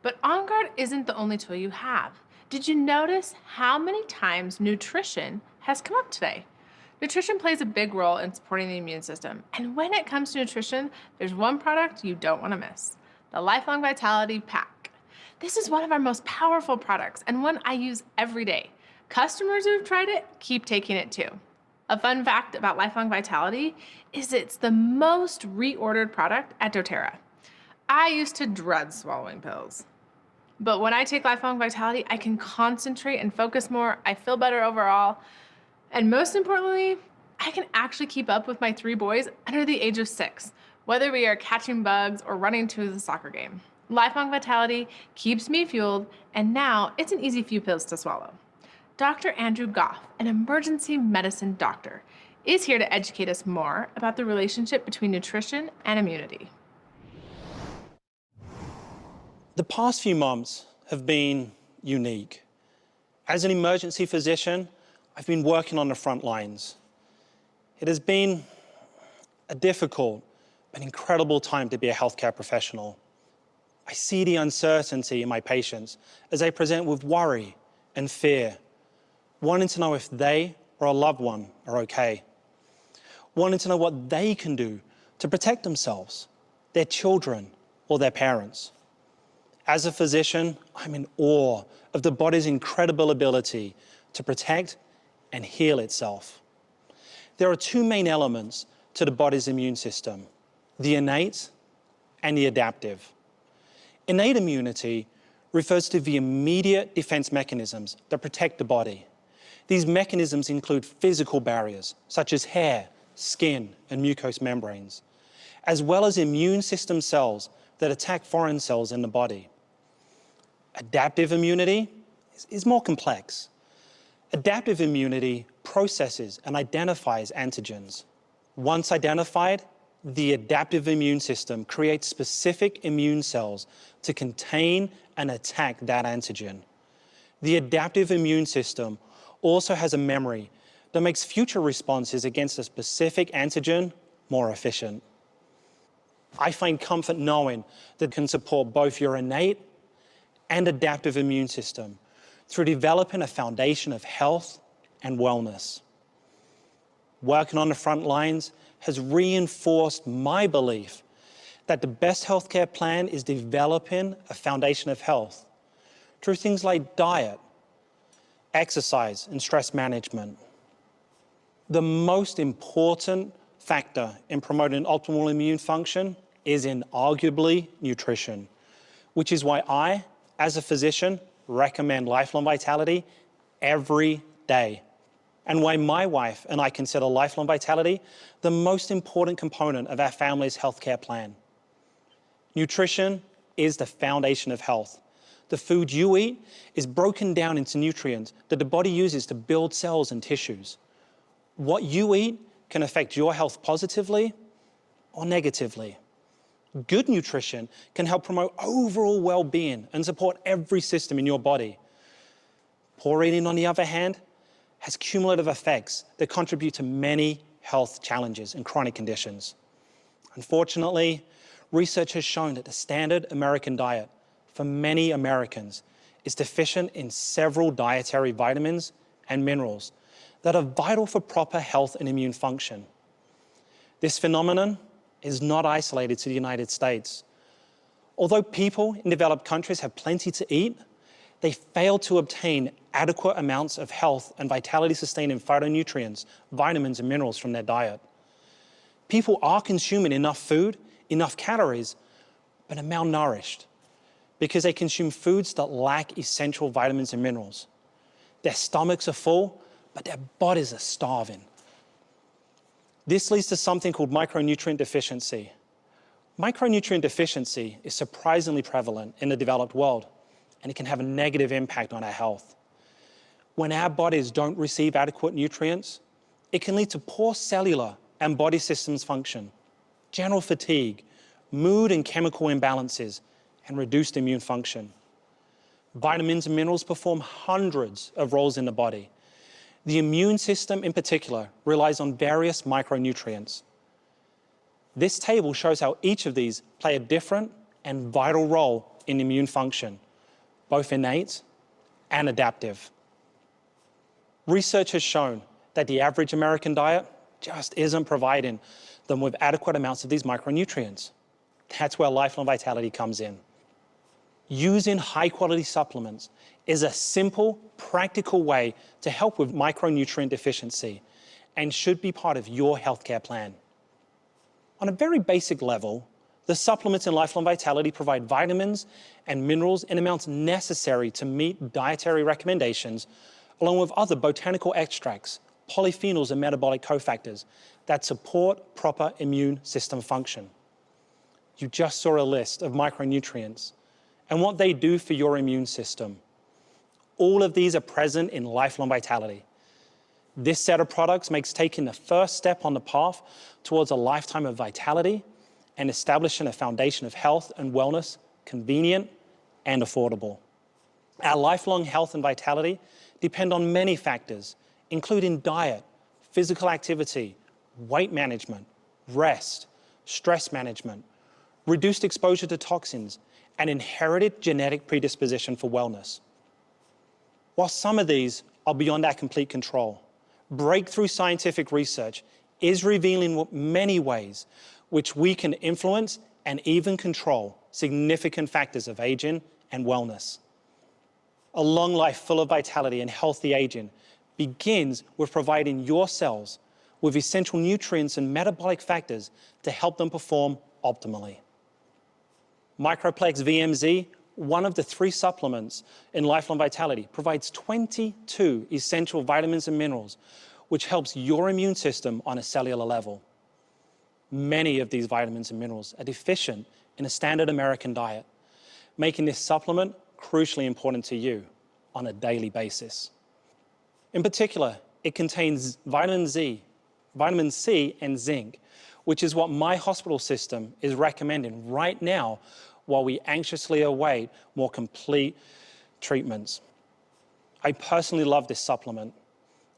But On Guard isn't the only tool you have. Did you notice how many times nutrition has come up today? Nutrition plays a big role in supporting the immune system. And when it comes to nutrition, there's one product you don't want to miss: the Lifelong Vitality Pack. This is one of our most powerful products and one I use every day. Customers who've tried it keep taking it too. A fun fact about Lifelong Vitality is it's the most reordered product at dōTERRA. I used to dread swallowing pills. But when I take Lifelong Vitality, I can concentrate and focus more. I feel better overall. And most importantly, I can actually keep up with my 3 boys under the age of 6, whether we are catching bugs or running to the soccer game. Lifelong Vitality keeps me fueled, and now it's an easy few pills to swallow. Dr. Andrew Goff, an emergency medicine doctor, is here to educate us more about the relationship between nutrition and immunity. The past few months have been unique. As an emergency physician, I've been working on the front lines. It has been a difficult but incredible time to be a healthcare professional. I see the uncertainty in my patients as they present with worry and fear, wanting to know if they or a loved one are okay, wanting to know what they can do to protect themselves, their children, or their parents. As a physician, I'm in awe of the body's incredible ability to protect and heal itself. There are 2 main elements to the body's immune system: the innate and the adaptive. Innate immunity refers to the immediate defense mechanisms that protect the body. These mechanisms include physical barriers, such as hair, skin, and mucous membranes, as well as immune system cells that attack foreign cells in the body. Adaptive immunity is more complex. Adaptive immunity processes and identifies antigens. Once identified, the adaptive immune system creates specific immune cells to contain and attack that antigen. The adaptive immune system also has a memory that makes future responses against a specific antigen more efficient. I find comfort knowing that it can support both your innate and adaptive immune system through developing a foundation of health and wellness. Working on the front lines has reinforced my belief that the best healthcare plan is developing a foundation of health through things like diet, exercise, and stress management. The most important factor in promoting optimal immune function is inarguably nutrition, which is why I, as a physician, recommend Lifelong Vitality every day, and why my wife and I consider Lifelong Vitality the most important component of our family's healthcare plan. Nutrition is the foundation of health. The food you eat is broken down into nutrients that the body uses to build cells and tissues. What you eat can affect your health positively or negatively. Good nutrition can help promote overall well-being and support every system in your body. Poor eating, on the other hand, has cumulative effects that contribute to many health challenges and chronic conditions. Unfortunately, research has shown that the standard American diet for many Americans is deficient in several dietary vitamins and minerals that are vital for proper health and immune function. This phenomenon is not isolated to the United States. Although people in developed countries have plenty to eat, they fail to obtain adequate amounts of health and vitality-sustaining phytonutrients, vitamins, and minerals from their diet. People are consuming enough food, enough calories, but are malnourished because they consume foods that lack essential vitamins and minerals. Their stomachs are full, but their bodies are starving. This leads to something called micronutrient deficiency. Micronutrient deficiency is surprisingly prevalent in the developed world, and it can have a negative impact on our health. When our bodies don't receive adequate nutrients, it can lead to poor cellular and body systems function, general fatigue, mood and chemical imbalances, and reduced immune function. Vitamins and minerals perform hundreds of roles in the body. The immune system in particular relies on various micronutrients. This table shows how each of these play a different and vital role in immune function, both innate and adaptive. Research has shown that the average American diet just isn't providing them with adequate amounts of these micronutrients. That's where Lifelong Vitality comes in. Using high-quality supplements is a simple, practical way to help with micronutrient deficiency and should be part of your healthcare plan. On a very basic level, the supplements in Lifelong Vitality provide vitamins and minerals in amounts necessary to meet dietary recommendations, along with other botanical extracts, polyphenols and metabolic cofactors that support proper immune system function. You just saw a list of micronutrients and what they do for your immune system. All of these are present in Lifelong Vitality. This set of products makes taking the first step on the path towards a lifetime of vitality and establishing a foundation of health and wellness convenient and affordable. Our lifelong health and vitality depend on many factors, including diet, physical activity, weight management, rest, stress management, reduced exposure to toxins, and inherited genetic predisposition for wellness. While some of these are beyond our complete control, breakthrough scientific research is revealing many ways which we can influence and even control significant factors of aging and wellness. A long life full of vitality and healthy aging begins with providing your cells with essential nutrients and metabolic factors to help them perform optimally. Microplex VMZ, one of the 3 supplements in Lifelong Vitality, provides 22 essential vitamins and minerals, which helps your immune system on a cellular level. Many of these vitamins and minerals are deficient in a standard American diet, making this supplement crucially important to you on a daily basis. In particular, it contains vitamin C, and zinc, which is what my hospital system is recommending right now while we anxiously await more complete treatments. I personally love this supplement.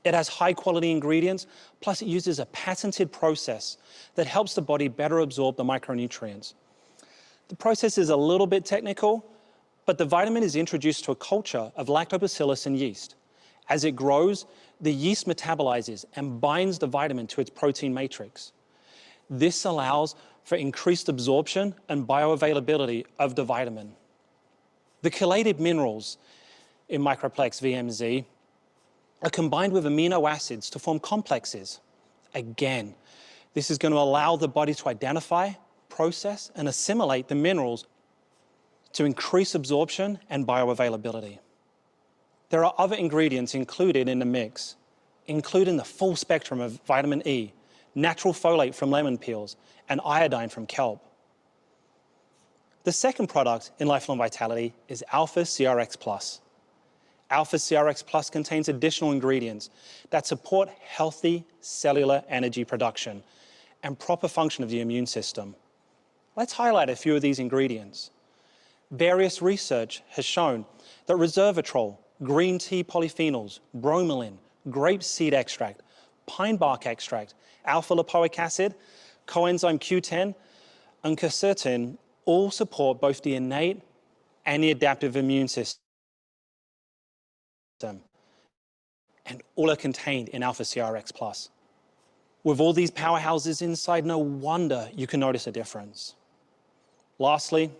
It has high-quality ingredients, plus it uses a patented process that helps the body better absorb the micronutrients. The process is a little bit technical, but the vitamin is introduced to a culture of lactobacillus and yeast. As it grows, the yeast metabolizes and binds the vitamin to its protein matrix. This allows for increased absorption and bioavailability of the vitamin. The chelated minerals in Microplex VMZ are combined with amino acids to form complexes. Again, this is going to allow the body to identify, process, and assimilate the minerals to increase absorption and bioavailability. There are other ingredients included in the mix, including the full spectrum of vitamin E, natural folate from lemon peels, and iodine from kelp. The second product in Lifelong Vitality is Alpha CRX Plus. Alpha CRX Plus contains additional ingredients that support healthy cellular energy production and proper function of the immune system. Let's highlight a few of these ingredients. Various research has shown that resveratrol, green tea polyphenols, bromelain, grape seed extract, pine bark extract, alpha-lipoic acid, coenzyme Q10, and quercetin all support both the innate and the adaptive immune system, and all are contained in Alpha CRX Plus. With all these powerhouses inside, no wonder you can notice a difference. Lastly,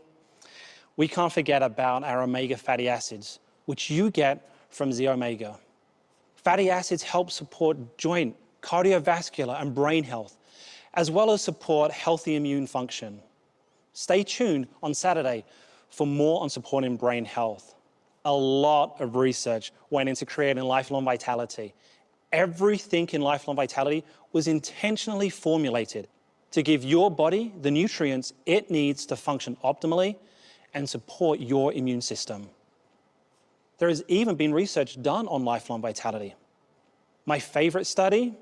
we can't forget about our omega fatty acids, which you get from Z-Omega. Fatty acids help support joint, cardiovascular, and brain health, as well as support healthy immune function. Stay tuned on Saturday for more on supporting brain health. A lot of research went into creating Lifelong Vitality. Everything in Lifelong Vitality was intentionally formulated to give your body the nutrients it needs to function optimally and support your immune system. There has even been research done on Lifelong Vitality. My favorite study,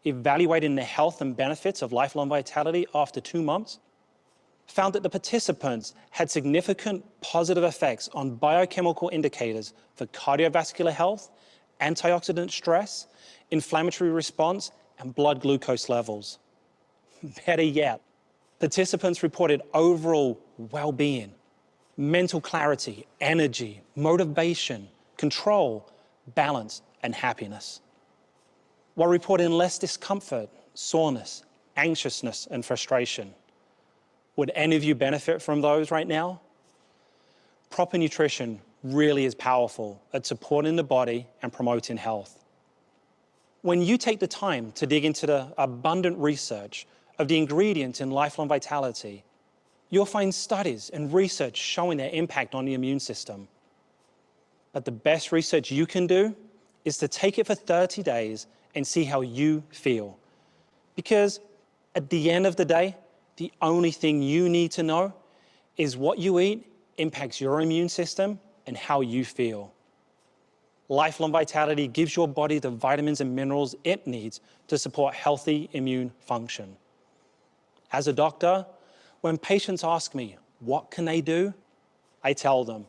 evaluating the health and benefits of Lifelong Vitality after 2 months, found that the participants had significant positive effects on biochemical indicators for cardiovascular health antioxidant stress, inflammatory response, and blood glucose levels. Better yet, participants reported overall well-being, mental clarity, energy, motivation, control, balance, and happiness, while reporting less discomfort, soreness, anxiousness, and frustration. Would any of you benefit from those right now? Proper nutrition really is powerful at supporting the body and promoting health. When you take the time to dig into the abundant research of the ingredients in Lifelong Vitality, you'll find studies and research showing their impact on the immune system. But the best research you can do is to take it for 30 days and see how you feel. Because at the end of the day, the only thing you need to know is what you eat impacts your immune system and how you feel. Lifelong Vitality gives your body the vitamins and minerals it needs to support healthy immune function. As a doctor, when patients ask me, what can they do? I tell them,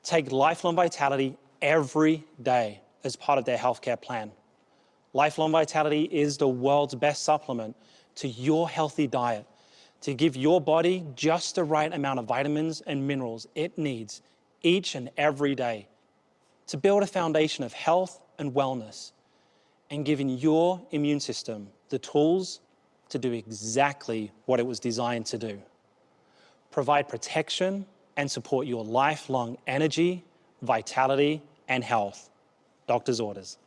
take Lifelong Vitality every day as part of their healthcare plan. Lifelong Vitality is the world's best supplement to your healthy diet to give your body just the right amount of vitamins and minerals it needs each and every day to build a foundation of health and wellness, and giving your immune system the tools to do exactly what it was designed to do. Provide protection and support your lifelong energy, vitality, and health. Doctor's orders.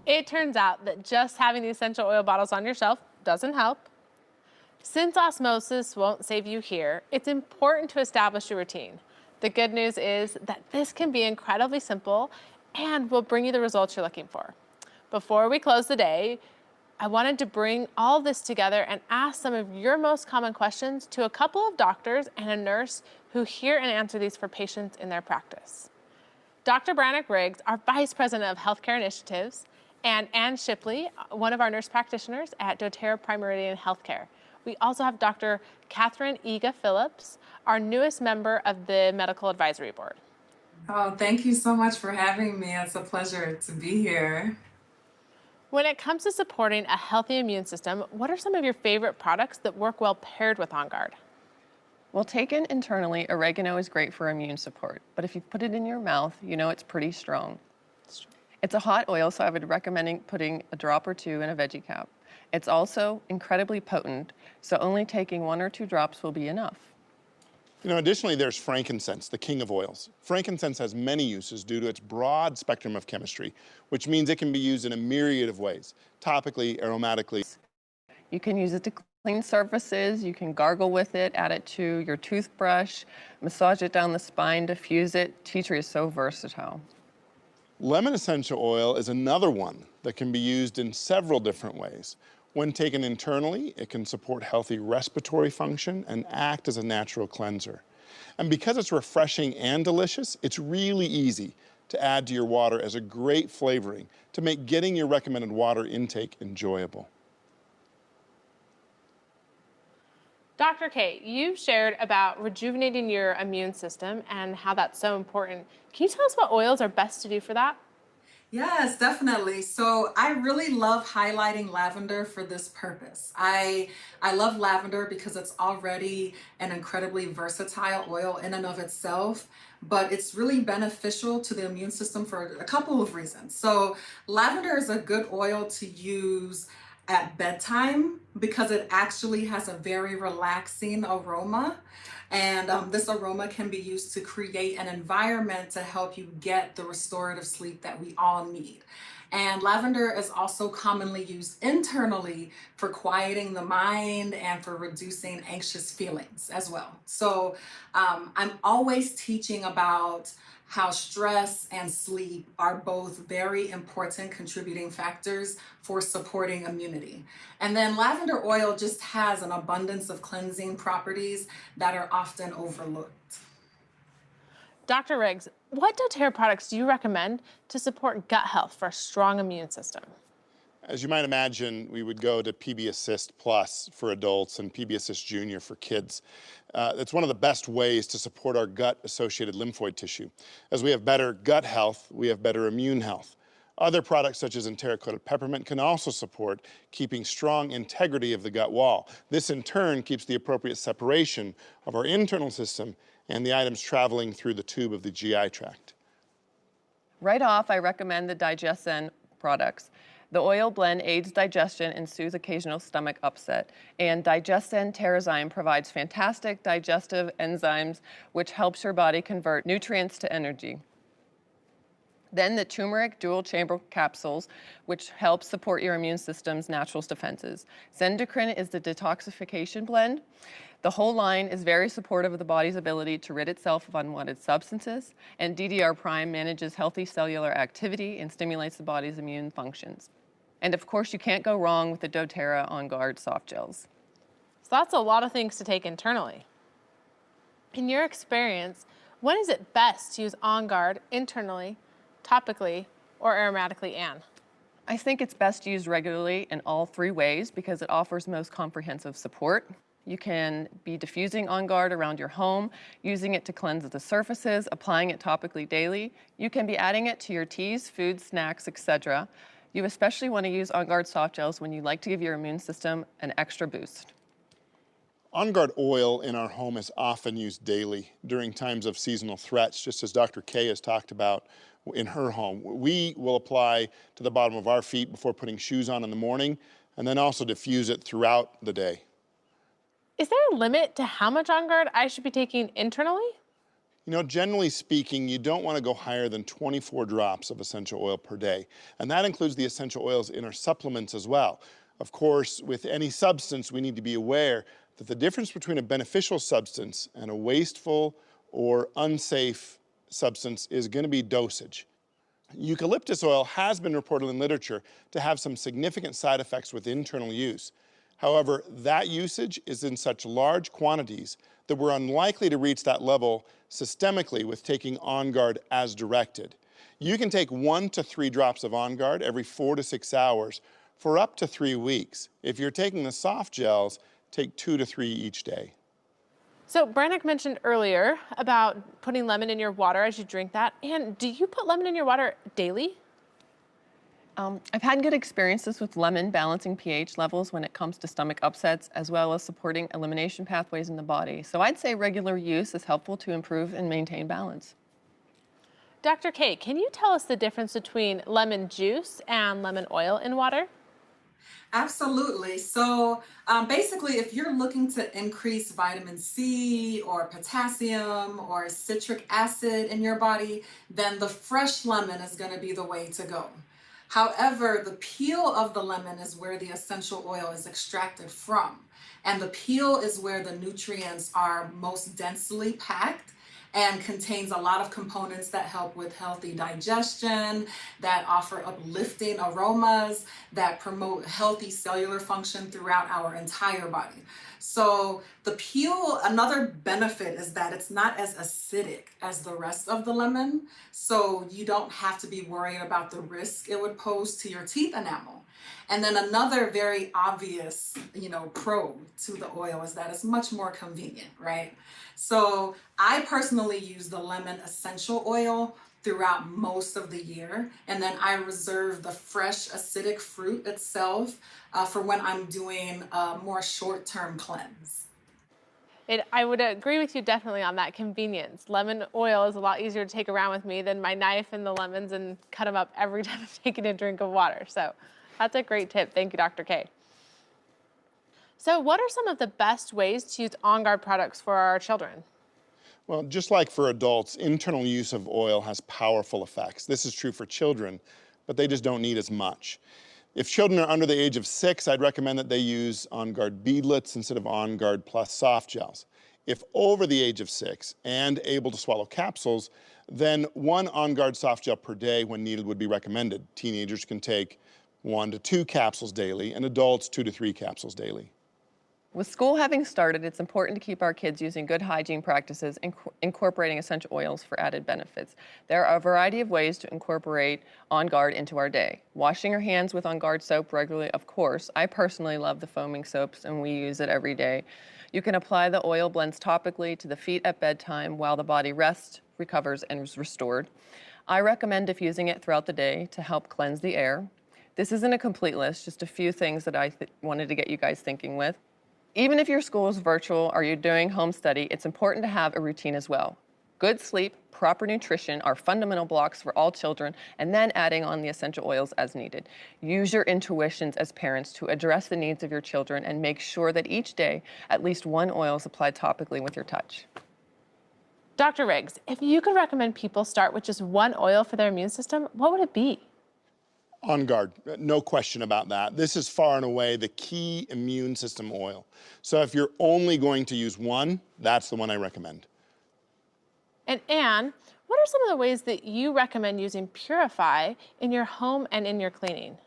It turns out that just having the essential oil bottles on your shelf doesn't help. Since osmosis won't save you here, it's important to establish your routine. The good news is that this can be incredibly simple and will bring you the results you're looking for. Before we close the day, I wanted to bring all this together and ask some of your most common questions to a couple of doctors and a nurse who hear and answer these for patients in their practice. Dr. Brannick Riggs, our Vice President of Healthcare Initiatives, and Ann Shipley, one of our nurse practitioners at dōTERRA Prime Meridian Healthcare. We also have Dr. Catherine Iga Phillips, our newest member of the Medical Advisory Board. Oh, thank you so much for having me. It's a pleasure to be here. When it comes to supporting a healthy immune system, what are some of your favorite products that work well paired with On Guard? Well, taken internally, oregano is great for immune support, but if you put it in your mouth, you know it's pretty strong. It's a hot oil, so I would recommend putting a drop or two in a veggie cap. It's also incredibly potent, so only taking 1 or 2 drops will be enough. You know, additionally, there's frankincense, the king of oils. Frankincense has many uses due to its broad spectrum of chemistry, which means it can be used in a myriad of ways, topically, aromatically. You can use it to clean surfaces, you can gargle with it, add it to your toothbrush, massage it down the spine, diffuse it. Tea tree is so versatile. Lemon essential oil is another one that can be used in several different ways. When taken internally, it can support healthy respiratory function and act as a natural cleanser. And because it's refreshing and delicious, it's really easy to add to your water as a great flavoring to make getting your recommended water intake enjoyable. Dr. Kate, you shared about rejuvenating your immune system and how that's so important. Can you tell us what oils are best to do for that? Yes, definitely. So I really love highlighting lavender for this purpose. I love lavender because it's already an incredibly versatile oil in and of itself, but it's really beneficial to the immune system for a couple of reasons. So lavender is a good oil to use at bedtime because it actually has a very relaxing aroma. And this aroma can be used to create an environment to help you get the restorative sleep that we all need. And lavender is also commonly used internally for quieting the mind and for reducing anxious feelings as well. So I'm always teaching about how stress and sleep are both very important contributing factors for supporting immunity. And then lavender oil just has an abundance of cleansing properties that are often overlooked. Dr. Riggs, what dōTERRA products do you recommend to support gut health for a strong immune system? As you might imagine, we would go to PB Assist Plus for adults and PB Assist Junior for kids. It's one of the best ways to support our gut-associated lymphoid tissue. As we have better gut health, we have better immune health. Other products such as enteric-coated peppermint can also support keeping strong integrity of the gut wall. This in turn keeps the appropriate separation of our internal system and the items traveling through the tube of the GI tract. Right off, I recommend the Digesten products. The oil blend aids digestion and soothes occasional stomach upset. And Digesten Terrazyme provides fantastic digestive enzymes, which helps your body convert nutrients to energy. Then the turmeric dual chamber capsules, which help support your immune system's natural defenses. Zendocrine is the detoxification blend. The whole line is very supportive of the body's ability to rid itself of unwanted substances, and DDR Prime manages healthy cellular activity and stimulates the body's immune functions. And of course, you can't go wrong with the dōTERRA On Guard soft gels. So that's a lot of things to take internally. In your experience, when is it best to use On Guard internally, topically, or aromatically, Anne? I think it's best used regularly in all three ways because it offers most comprehensive support. You can be diffusing On Guard around your home, using it to cleanse the surfaces, applying it topically daily. You can be adding it to your teas, foods, snacks, etc. You especially want to use On Guard soft gels when you like to give your immune system an extra boost. On Guard oil in our home is often used daily during times of seasonal threats, just as Dr. Kay has talked about in her home. We will apply to the bottom of our feet before putting shoes on in the morning, and then also diffuse it throughout the day. Is there a limit to how much On Guard I should be taking internally? You know, generally speaking, you don't want to go higher than 24 drops of essential oil per day, and that includes the essential oils in our supplements as well. Of course, with any substance, we need to be aware that the difference between a beneficial substance and a wasteful or unsafe substance is going to be dosage. Eucalyptus oil has been reported in literature to have some significant side effects with internal use. However, that usage is in such large quantities that we're unlikely to reach that level systemically with taking On Guard as directed. You can take 1 to 3 drops of On Guard every 4 to 6 hours for up to 3 weeks. If you're taking the soft gels, take 2 to 3 each day. So Brannick mentioned earlier about putting lemon in your water as you drink that. And do you put lemon in your water daily? I've had good experiences with lemon balancing pH levels when it comes to stomach upsets, as well as supporting elimination pathways in the body. So I'd say regular use is helpful to improve and maintain balance. Dr. Kay, can you tell us the difference between lemon juice and lemon oil in water? Absolutely. So basically, if you're looking to increase vitamin C or potassium or citric acid in your body, then the fresh lemon is going to be the way to go. However, the peel of the lemon is where the essential oil is extracted from. And the peel is where the nutrients are most densely packed and contains a lot of components that help with healthy digestion, that offer uplifting aromas, that promote healthy cellular function throughout our entire body. So the peel, another benefit is that it's not as acidic as the rest of the lemon, so you don't have to be worried about the risk it would pose to your teeth enamel. And then another very obvious, pro to the oil is that it's much more convenient, right? So I personally use the lemon essential oil throughout most of the year, and then I reserve the fresh acidic fruit itself for when I'm doing a more short-term cleanse. I would agree with you definitely on that convenience. Lemon oil is a lot easier to take around with me than my knife and the lemons and cut them up every time I'm taking a drink of water. So that's a great tip. Thank you, Dr. Kay. So what are some of the best ways to use On Guard products for our children? Well, just like for adults, internal use of oil has powerful effects. This is true for children, but they just don't need as much. If children are under the age of 6, I'd recommend that they use On Guard beadlets instead of On Guard Plus soft gels. If over the age of 6 and able to swallow capsules, then 1 On Guard soft gel per day when needed would be recommended. Teenagers can take 1 to 2 capsules daily, and adults 2 to 3 capsules daily. With school having started, it's important to keep our kids using good hygiene practices and incorporating essential oils for added benefits. There are a variety of ways to incorporate On Guard into our day. Washing our hands with On Guard soap regularly, of course. I personally love the foaming soaps and we use it every day. You can apply the oil blends topically to the feet at bedtime while the body rests, recovers, and is restored. I recommend diffusing it throughout the day to help cleanse the air. This isn't a complete list, just a few things that I wanted to get you guys thinking with. Even if your school is virtual or you're doing home study, it's important to have a routine as well. Good sleep, proper nutrition are fundamental blocks for all children, and then adding on the essential oils as needed. Use your intuitions as parents to address the needs of your children and make sure that each day at least one oil is applied topically with your touch. Dr. Riggs, if you could recommend people start with just one oil for their immune system, what would it be? On Guard, no question about that. This is far and away the key immune system oil. So if you're only going to use one, that's the one I recommend. And Anne, what are some of the ways that you recommend using Purify in your home and in your cleaning?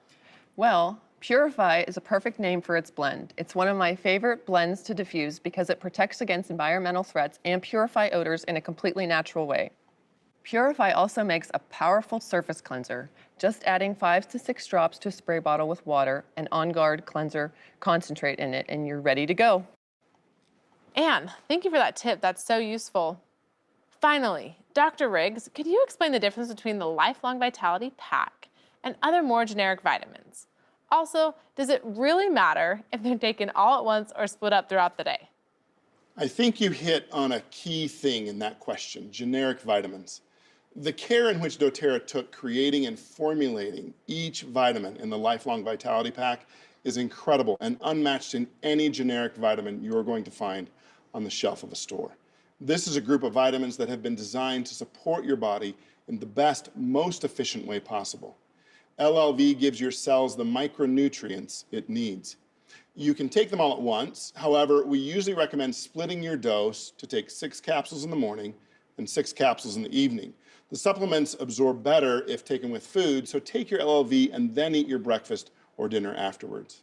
Well, Purify is a perfect name for its blend. It's one of my favorite blends to diffuse because it protects against environmental threats and purify odors in a completely natural way. Purify also makes a powerful surface cleanser, just adding 5 to 6 drops to a spray bottle with water and On Guard cleanser concentrate in it, and you're ready to go. Anne, thank you for that tip. That's so useful. Finally, Dr. Riggs, could you explain the difference between the Lifelong Vitality Pack and other more generic vitamins? Also, does it really matter if they're taken all at once or split up throughout the day? I think you hit on a key thing in that question, generic vitamins. The care in which dōTERRA took creating and formulating each vitamin in the Lifelong Vitality Pack is incredible and unmatched in any generic vitamin you are going to find on the shelf of a store. This is a group of vitamins that have been designed to support your body in the best, most efficient way possible. LLV gives your cells the micronutrients it needs. You can take them all at once. However, we usually recommend splitting your dose to take 6 capsules in the morning and 6 capsules in the evening. The supplements absorb better if taken with food, so take your LLV and then eat your breakfast or dinner afterwards.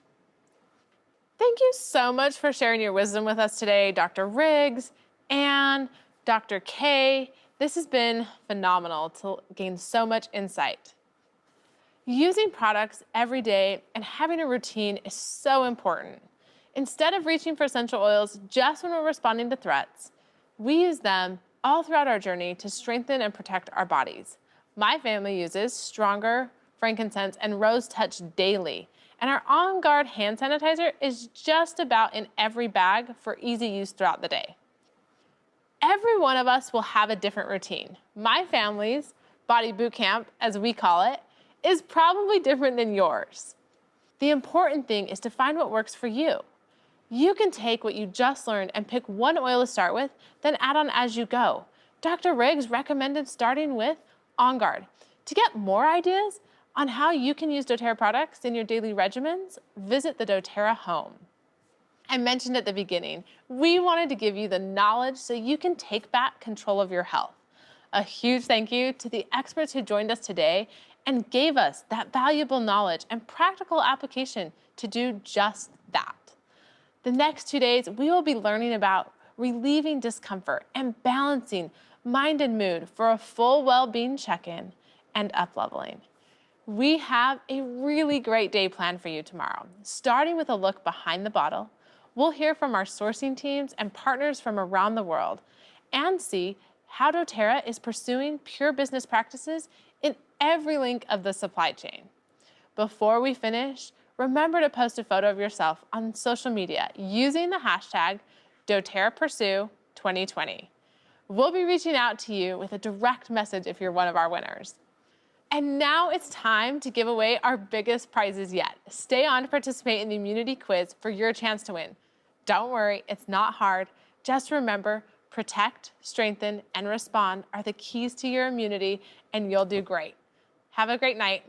Thank you so much for sharing your wisdom with us today, Dr. Riggs, Anne, Dr. K. This has been phenomenal to gain so much insight. Using products every day and having a routine is so important. Instead of reaching for essential oils just when we're responding to threats, we use them all throughout our journey to strengthen and protect our bodies. My family uses Stronger, frankincense, and rose touch daily, and our On Guard hand sanitizer is just about in every bag for easy use throughout the day. Every one of us will have a different routine. My family's body boot camp, as we call it, is probably different than yours. The important thing is to find what works for you. You can take what you just learned and pick one oil to start with, then add on as you go. Dr. Riggs recommended starting with On Guard. To get more ideas on how you can use dōTERRA products in your daily regimens, visit the dōTERRA home. I mentioned at the beginning, we wanted to give you the knowledge so you can take back control of your health. A huge thank you to the experts who joined us today and gave us that valuable knowledge and practical application to do just that. The next 2 days, we will be learning about relieving discomfort and balancing mind and mood for a full well-being check-in and up-leveling. We have a really great day planned for you tomorrow. Starting with a look behind the bottle, we'll hear from our sourcing teams and partners from around the world and see how dōTERRA is pursuing pure business practices in every link of the supply chain. Before we finish, remember to post a photo of yourself on social media using the hashtag dōTERRAPursue2020. We'll be reaching out to you with a direct message if you're one of our winners. And now it's time to give away our biggest prizes yet. Stay on to participate in the immunity quiz for your chance to win. Don't worry, it's not hard. Just remember, protect, strengthen, and respond are the keys to your immunity, and you'll do great. Have a great night.